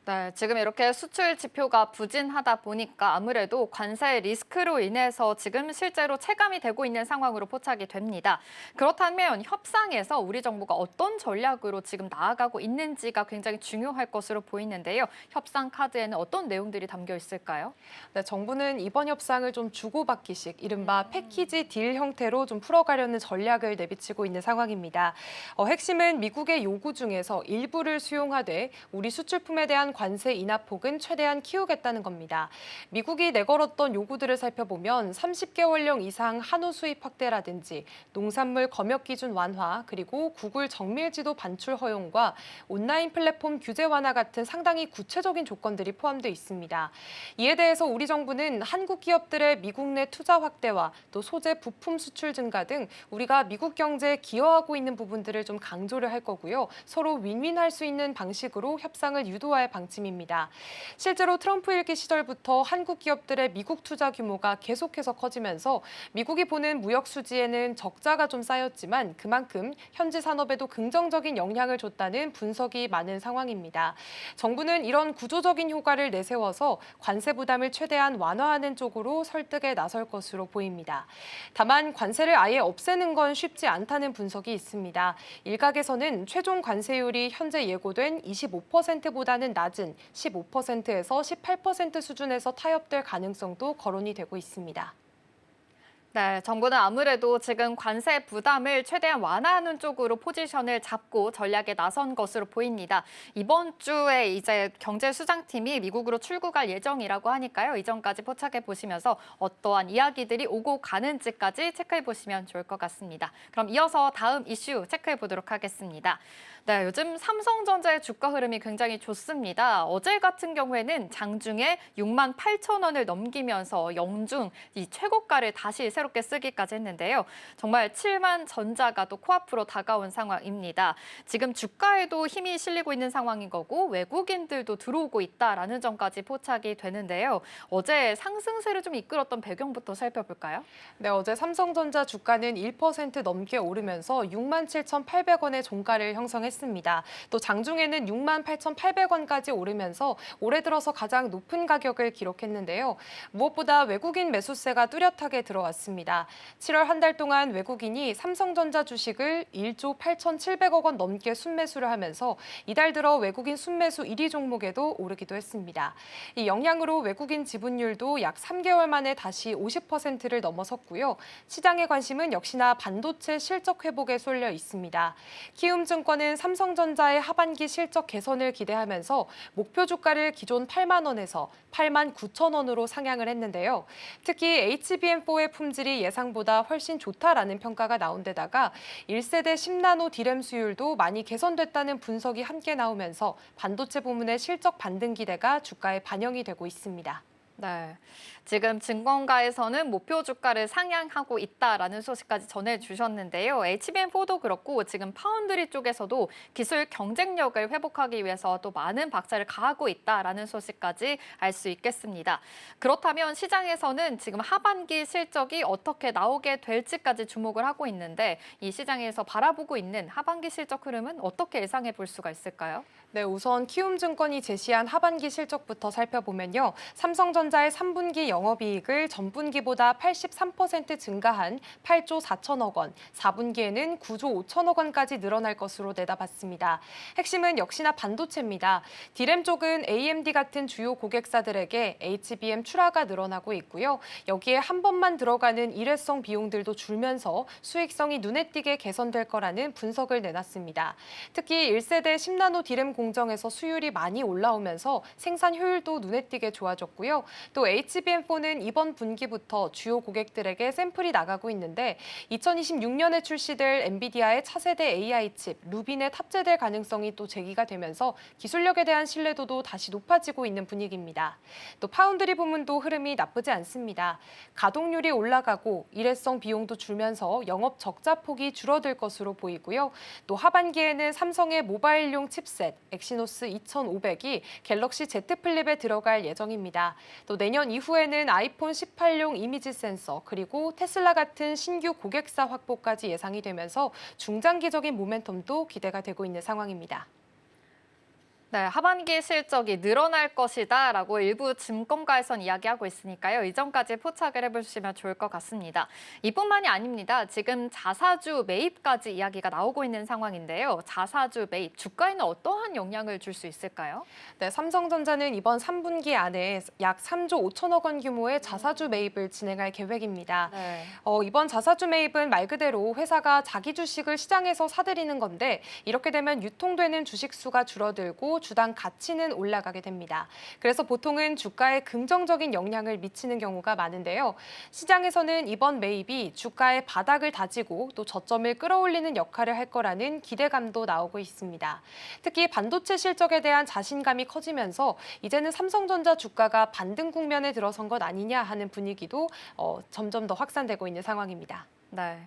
네, 지금 이렇게 수출 지표가 부진하다 보니까 아무래도 관세 리스크로 인해서 지금 실제로 체감이 되고 있는 상황으로 포착이 됩니다. 그렇다면 협상에서 우리 정부가 어떤 전략으로 지금 나아가고 있는지가 굉장히 중요할 것으로 보이는데요. 협상 카드에는 어떤 내용들이 담겨 있을까요? 네, 정부는 이번 협상을 좀 주고받기식, 이른바 패키지 딜 형태로 좀 풀어가려는 전략을 내비치고 있는 상황입니다. 핵심은 미국의 요구 중에서 일부를 수용하되 우리 수출품에 대한 관세 인하폭은 최대한 키우겠다는 겁니다. 미국이 내걸었던 요구들을 살펴보면 30개월령 이상 한우 수입 확대라든지 농산물 검역 기준 완화, 그리고 구글 정밀지도 반출 허용과 온라인 플랫폼 규제 완화 같은 상당히 구체적인 조건들이 포함되어 있습니다. 이에 대해서 우리 정부는 한국 기업들의 미국 내 투자 확대와 또 소재 부품 수출 증가 등 우리가 미국 경제에 기여하고 있는 부분들을 좀 강조를 할 거고요. 서로 윈윈할 수 있는 방식으로 협상을 유도할 방침입니다. 실제로 트럼프 일기 시절부터 한국 기업들의 미국 투자 규모가 계속해서 커지면서 미국이 보는 무역 수지에는 적자가 좀 쌓였지만 그만큼 현지 산업에도 긍정적인 영향을 줬다는 분석이 많은 상황입니다. 정부는 이런 구조적인 효과를 내세워서 관세 부담을 최대한 완화하는 쪽으로 설득에 나설 것으로 보입니다. 다만 관세를 아예 없애는 건 쉽지 않다는 분석이 있습니다. 일각에서는 최종 관세율이 현재 예고된 25%보다는 낮은 낮은 15%에서 18% 수준에서 타협될 가능성도 거론이 되고 있습니다. 네, 정부는 아무래도 지금 관세 부담을 최대한 완화하는 쪽으로 포지션을 잡고 전략에 나선 것으로 보입니다. 이번 주에 이제 경제수장팀이 미국으로 출국할 예정이라고 하니까요. 이전까지 포착해 보시면서 어떠한 이야기들이 오고 가는지까지 체크해 보시면 좋을 것 같습니다. 그럼 이어서 다음 이슈 체크해 보도록 하겠습니다. 네, 요즘 삼성전자의 주가 흐름이 굉장히 좋습니다. 어제 같은 경우에는 장중에 6만 8천 원을 넘기면서 영중 이 최고가를 다시 새롭게 쓰기까지 했는데요. 정말 7만 전자가 또 코앞으로 다가온 상황입니다. 지금 주가에도 힘이 실리고 있는 상황인 거고 외국인들도 들어오고 있다라는 점까지 포착이 되는데요. 어제 상승세를 좀 이끌었던 배경부터 살펴볼까요? 네, 어제 삼성전자 주가는 1% 넘게 오르면서 6만 7,800원의 종가를 형성했습니다. 또 장중에는 6만 8,800원까지 오르면서 올해 들어서 가장 높은 가격을 기록했는데요. 무엇보다 외국인 매수세가 뚜렷하게 들어왔습니다. 7월 한 달 동안 외국인이 삼성전자 주식을 1조 8,700억 원 넘게 순매수를 하면서 이달 들어 외국인 순매수 1위 종목에도 오르기도 했습니다. 이 영향으로 외국인 지분율도 약 3개월 만에 다시 50%를 넘어섰고요. 시장의 관심은 역시나 반도체 실적 회복에 쏠려 있습니다. 키움증권은 삼성전자의 하반기 실적 개선을 기대하면서 목표 주가를 기존 8만 원에서 8만 9천 원으로 상향을 했는데요. 특히 HBM4의 품질이 예상보다 훨씬 좋다라는 평가가 나온 데다가 1세대 10나노 디램 수율도 많이 개선됐다는 분석이 함께 나오면서 반도체 부문의 실적 반등 기대가 주가에 반영이 되고 있습니다. 네, 지금 증권가에서는 목표 주가를 상향하고 있다라는 소식까지 전해주셨는데요. HBM4도 그렇고 지금 파운드리 쪽에서도 기술 경쟁력을 회복하기 위해서 또 많은 박차를 가하고 있다라는 소식까지 알 수 있겠습니다. 그렇다면 시장에서는 지금 하반기 실적이 어떻게 나오게 될지까지 주목을 하고 있는데 이 시장에서 바라보고 있는 하반기 실적 흐름은 어떻게 예상해 볼 수가 있을까요? 네, 우선 키움증권이 제시한 하반기 실적부터 살펴보면요. 삼성전자의 3분기 영업이익을 전분기보다 83% 증가한 8조 4천억 원, 4분기에는 9조 5천억 원까지 늘어날 것으로 내다봤습니다. 핵심은 역시나 반도체입니다. 디램 쪽은 AMD 같은 주요 고객사들에게 HBM 출하가 늘어나고 있고요. 여기에 한 번만 들어가는 일회성 비용들도 줄면서 수익성이 눈에 띄게 개선될 거라는 분석을 내놨습니다. 특히 1세대 10나노 디램 공정에서 수율이 많이 올라오면서 생산 효율도 눈에 띄게 좋아졌고요. 또 HBM4는 이번 분기부터 주요 고객들에게 샘플이 나가고 있는데 2026년에 출시될 엔비디아의 차세대 AI 칩 루빈에 탑재될 가능성이 또 제기가 되면서 기술력에 대한 신뢰도도 다시 높아지고 있는 분위기입니다. 또 파운드리 부문도 흐름이 나쁘지 않습니다. 가동률이 올라가고 일회성 비용도 줄면서 영업 적자 폭이 줄어들 것으로 보이고요. 또 하반기에는 삼성의 모바일용 칩셋 엑시노스 2500이 갤럭시 Z 플립에 들어갈 예정입니다. 또 내년 이후에는 아이폰 18용 이미지 센서 그리고 테슬라 같은 신규 고객사 확보까지 예상이 되면서 중장기적인 모멘텀도 기대가 되고 있는 상황입니다. 네, 하반기 실적이 늘어날 것이다라고 일부 증권가에선 이야기하고 있으니까요. 이점까지 포착을 해보시면 좋을 것 같습니다. 이뿐만이 아닙니다. 지금 자사주 매입까지 이야기가 나오고 있는 상황인데요. 자사주 매입, 주가에는 어떠한 영향을 줄 수 있을까요? 네, 삼성전자는 이번 3분기 안에 약 3조 5천억 원 규모의 자사주 매입을 진행할 계획입니다. 네. 이번 자사주 매입은 말 그대로 회사가 자기 주식을 시장에서 사들이는 건데 이렇게 되면 유통되는 주식 수가 줄어들고 주당 가치는 올라가게 됩니다. 그래서 보통은 주가에 긍정적인 영향을 미치는 경우가 많은데요. 시장에서는 이번 매입이 주가의 바닥을 다지고 또 저점을 끌어올리는 역할을 할 거라는 기대감도 나오고 있습니다. 특히 반도체 실적에 대한 자신감이 커지면서 이제는 삼성전자 주가가 반등 국면에 들어선 것 아니냐 하는 분위기도 점점 더 확산되고 있는 상황입니다. 네.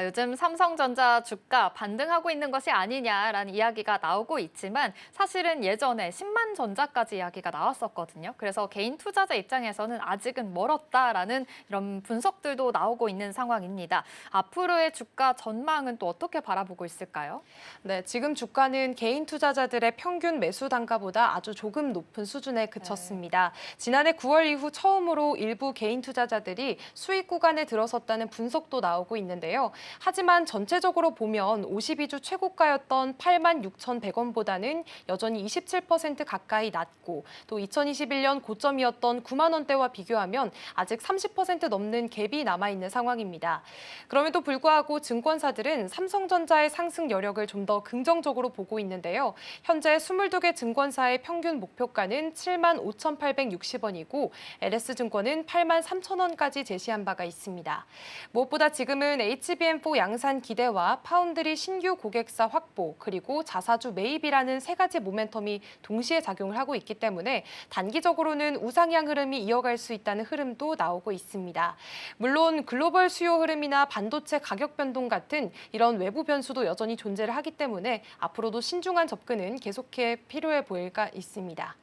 요즘 삼성전자 주가 반등하고 있는 것이 아니냐라는 이야기가 나오고 있지만 사실은 예전에 10만 전자까지 이야기가 나왔었거든요. 그래서 개인 투자자 입장에서는 아직은 멀었다라는 이런 분석들도 나오고 있는 상황입니다. 앞으로의 주가 전망은 또 어떻게 바라보고 있을까요? 네, 지금 주가는 개인 투자자들의 평균 매수 단가보다 아주 조금 높은 수준에 그쳤습니다. 지난해 9월 이후 처음으로 일부 개인 투자자들이 수익 구간에 들어섰다는 분석도 나오고 있는데요. 있는데요. 하지만 전체적으로 보면 52주 최고가였던 86,100원보다는 여전히 27% 가까이 낮고 또 2021년 고점이었던 9만 원대와 비교하면 아직 30% 넘는 갭이 남아있는 상황입니다. 그럼에도 불구하고 증권사들은 삼성전자의 상승 여력을 좀 더 긍정적으로 보고 있는데요. 현재 22개 증권사의 평균 목표가는 75,860원이고 LS증권은 83,000원까지 제시한 바가 있습니다. 무엇보다 지금은 HBM4 양산 기대와 파운드리 신규 고객사 확보 그리고 자사주 매입이라는 세 가지 모멘텀이 동시에 작용을 하고 있기 때문에 단기적으로는 우상향 흐름이 이어갈 수 있다는 흐름도 나오고 있습니다. 물론 글로벌 수요 흐름이나 반도체 가격 변동 같은 이런 외부 변수도 여전히 존재를 하기 때문에 앞으로도 신중한 접근은 계속해 필요해 보일까 있습니다.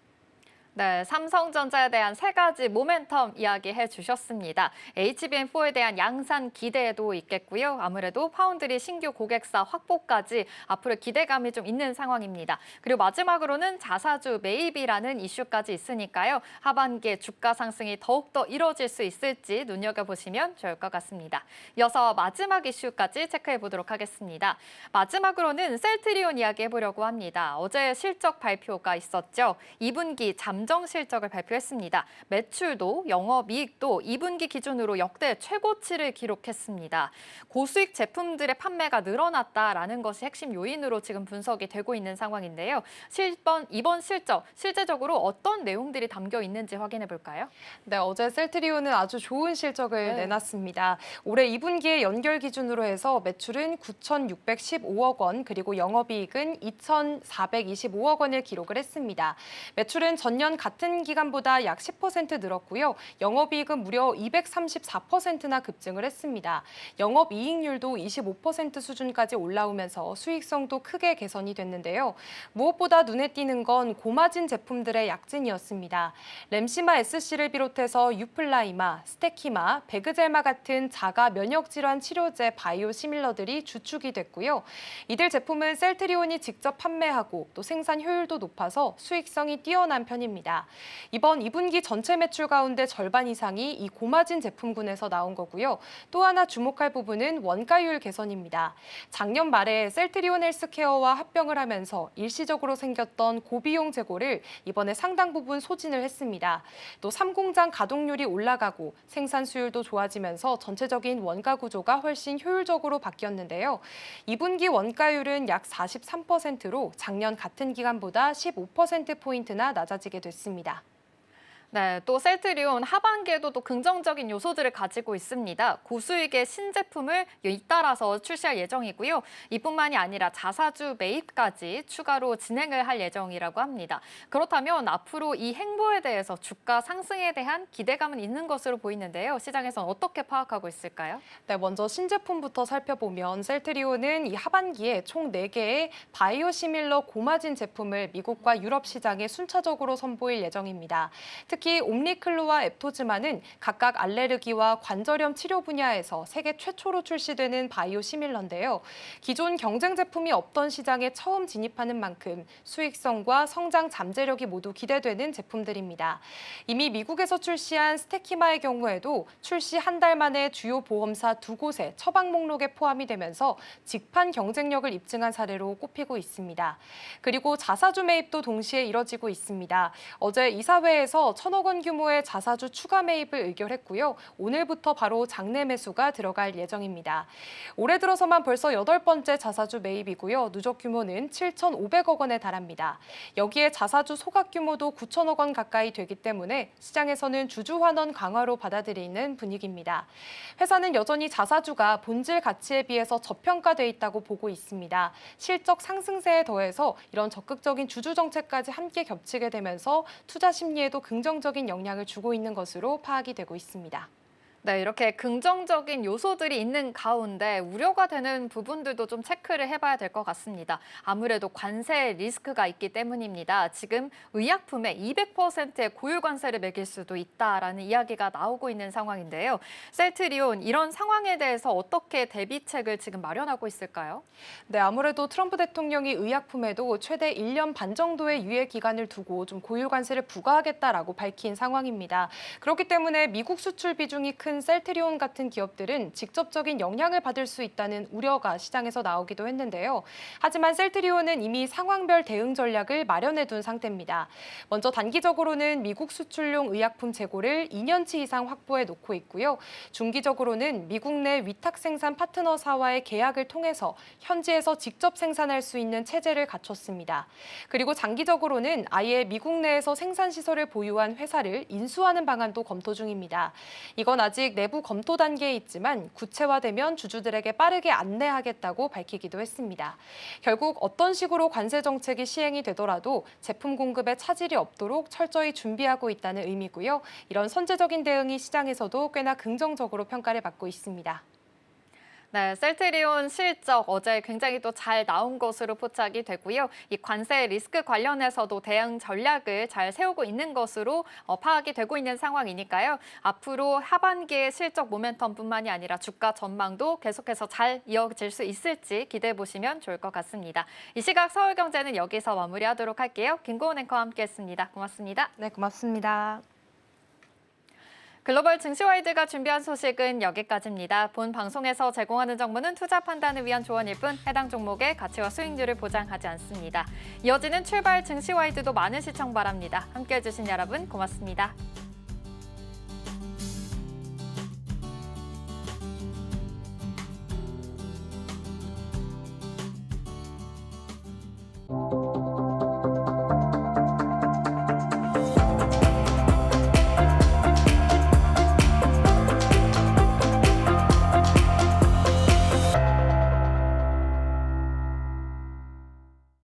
네, 삼성전자에 대한 세 가지 모멘텀 이야기해 주셨습니다. HBM4에 대한 양산 기대도 있겠고요. 아무래도 파운드리 신규 고객사 확보까지 앞으로 기대감이 좀 있는 상황입니다. 그리고 마지막으로는 자사주 매입이라는 이슈까지 있으니까요. 하반기에 주가 상승이 더욱더 이뤄질 수 있을지 눈여겨보시면 좋을 것 같습니다. 이어서 마지막 이슈까지 체크해 보도록 하겠습니다. 마지막으로는 셀트리온 이야기해 보려고 합니다. 어제 실적 발표가 있었죠. 2분기 잠정 실적을 발표했습니다. 매출도 영업이익도 2분기 기준으로 역대 최고치를 기록했습니다. 고수익 제품들의 판매가 늘어났다라는 것이 핵심 요인으로 지금 분석이 되고 있는 상황인데요. 이번 실적, 실제적으로 어떤 내용들이 담겨 있는지 확인해 볼까요? 네, 어제 셀트리온은 아주 좋은 실적을 내놨습니다. 올해 2분기의 연결 기준으로 해서 매출은 9,615억 원, 그리고 영업이익은 2,425억 원을 기록을 했습니다. 매출은 전년 같은 기간보다 약 10% 늘었고요. 영업이익은 무려 234%나 급증을 했습니다. 영업이익률도 25% 수준까지 올라오면서 수익성도 크게 개선이 됐는데요. 무엇보다 눈에 띄는 건 고마진 제품들의 약진이었습니다. 램시마 SC를 비롯해서 유플라이마, 스테키마, 베그젤마 같은 자가 면역 질환 치료제 바이오 시밀러들이 주축이 됐고요. 이들 제품은 셀트리온이 직접 판매하고 또 생산 효율도 높아서 수익성이 뛰어난 편입니다. 이번 2분기 전체 매출 가운데 절반 이상이 이 고마진 제품군에서 나온 거고요. 또 하나 주목할 부분은 원가율 개선입니다. 작년 말에 셀트리온 헬스케어와 합병을 하면서 일시적으로 생겼던 고비용 재고를 이번에 상당 부분 소진을 했습니다. 또 3공장 가동률이 올라가고 생산 수율도 좋아지면서 전체적인 원가 구조가 훨씬 효율적으로 바뀌었는데요. 2분기 원가율은 약 43%로 작년 같은 기간보다 15%포인트나 낮아지게 됐습니다. 네, 또 셀트리온 하반기에도 또 긍정적인 요소들을 가지고 있습니다. 고수익의 신제품을 잇따라서 출시할 예정이고요. 이뿐만이 아니라 자사주 매입까지 추가로 진행을 할 예정이라고 합니다. 그렇다면 앞으로 이 행보에 대해서 주가 상승에 대한 기대감은 있는 것으로 보이는데요. 시장에서는 어떻게 파악하고 있을까요? 네, 먼저 신제품부터 살펴보면 셀트리온은 이 하반기에 총 4개의 바이오시밀러 고마진 제품을 미국과 유럽 시장에 순차적으로 선보일 예정입니다. 특히 옴니클루와 앱토즈마는 각각 알레르기와 관절염 치료 분야에서 세계 최초로 출시되는 바이오시밀러인데요. 기존 경쟁 제품이 없던 시장에 처음 진입하는 만큼 수익성과 성장 잠재력이 모두 기대되는 제품들입니다. 이미 미국에서 출시한 스테키마의 경우에도 출시 한 달 만에 주요 보험사 2곳의 처방 목록에 포함이 되면서 직판 경쟁력을 입증한 사례로 꼽히고 있습니다. 그리고 자사주 매입도 동시에 이뤄지고 있습니다. 어제 이사회에서 1,000억 원 규모의 자사주 추가 매입을 의결했고요. 오늘부터 바로 장내 매수가 들어갈 예정입니다. 올해 들어서만 벌써 8번째 자사주 매입이고요. 누적 규모는 7,500억 원에 달합니다. 여기에 자사주 소각 규모도 9,000억 원 가까이 되기 때문에 시장에서는 주주 환원 강화로 받아들이는 분위기입니다. 회사는 여전히 자사주가 본질 가치에 비해서 저평가돼 있다고 보고 있습니다. 실적 상승세에 더해서 이런 적극적인 주주 정책까지 함께 겹치게 되면서 투자 심리에도 긍정적인 영향을 주고 있는 것으로 파악이 되고 있습니다. 네, 이렇게 긍정적인 요소들이 있는 가운데 우려가 되는 부분들도 좀 체크를 해봐야 될 것 같습니다. 아무래도 관세 리스크가 있기 때문입니다. 지금 의약품에 200%의 고유 관세를 매길 수도 있다라는 이야기가 나오고 있는 상황인데요. 셀트리온 이런 상황에 대해서 어떻게 대비책을 지금 마련하고 있을까요? 네, 아무래도 트럼프 대통령이 의약품에도 최대 1년 반 정도의 유예 기간을 두고 좀 고유 관세를 부과하겠다라고 밝힌 상황입니다. 그렇기 때문에 미국 수출 비중이 큰 삼성전자는 셀트리온 같은 기업들은 직접적인 영향을 받을 수 있다는 우려가 시장에서 나오기도 했는데요. 하지만 셀트리온은 이미 상황별 대응 전략을 마련해둔 상태입니다. 먼저 단기적으로는 미국 수출용 의약품 재고를 2년치 이상 확보해 놓고 있고요. 중기적으로는 미국 내 위탁 생산 파트너사와의 계약을 통해서 현지에서 직접 생산할 수 있는 체제를 갖췄습니다. 그리고 장기적으로는 아예 미국 내에서 생산 시설을 보유한 회사를 인수하는 방안도 검토 중입니다. 이건 아직 내부 검토 단계에 있지만 구체화되면 주주들에게 빠르게 안내하겠다고 밝히기도 했습니다. 결국 어떤 식으로 관세 정책이 시행이 되더라도 제품 공급에 차질이 없도록 철저히 준비하고 있다는 의미고요. 이런 선제적인 대응이 시장에서도 꽤나 긍정적으로 평가를 받고 있습니다. 네, 셀트리온 실적 어제 굉장히 또 잘 나온 것으로 포착이 되고요. 이 관세 리스크 관련해서도 대응 전략을 잘 세우고 있는 것으로 파악이 되고 있는 상황이니까요. 앞으로 하반기의 실적 모멘텀뿐만이 아니라 주가 전망도 계속해서 잘 이어질 수 있을지 기대해 보시면 좋을 것 같습니다. 이 시각 서울경제는 여기서 마무리하도록 할게요. 김고은 앵커와 함께했습니다. 고맙습니다. 네, 고맙습니다. 글로벌 증시와이드가 준비한 소식은 여기까지입니다. 본 방송에서 제공하는 정보는 투자 판단을 위한 조언일 뿐 해당 종목의 가치와 수익률을 보장하지 않습니다. 이어지는 출발 증시와이드도 많은 시청 바랍니다. 함께해 주신 여러분 고맙습니다.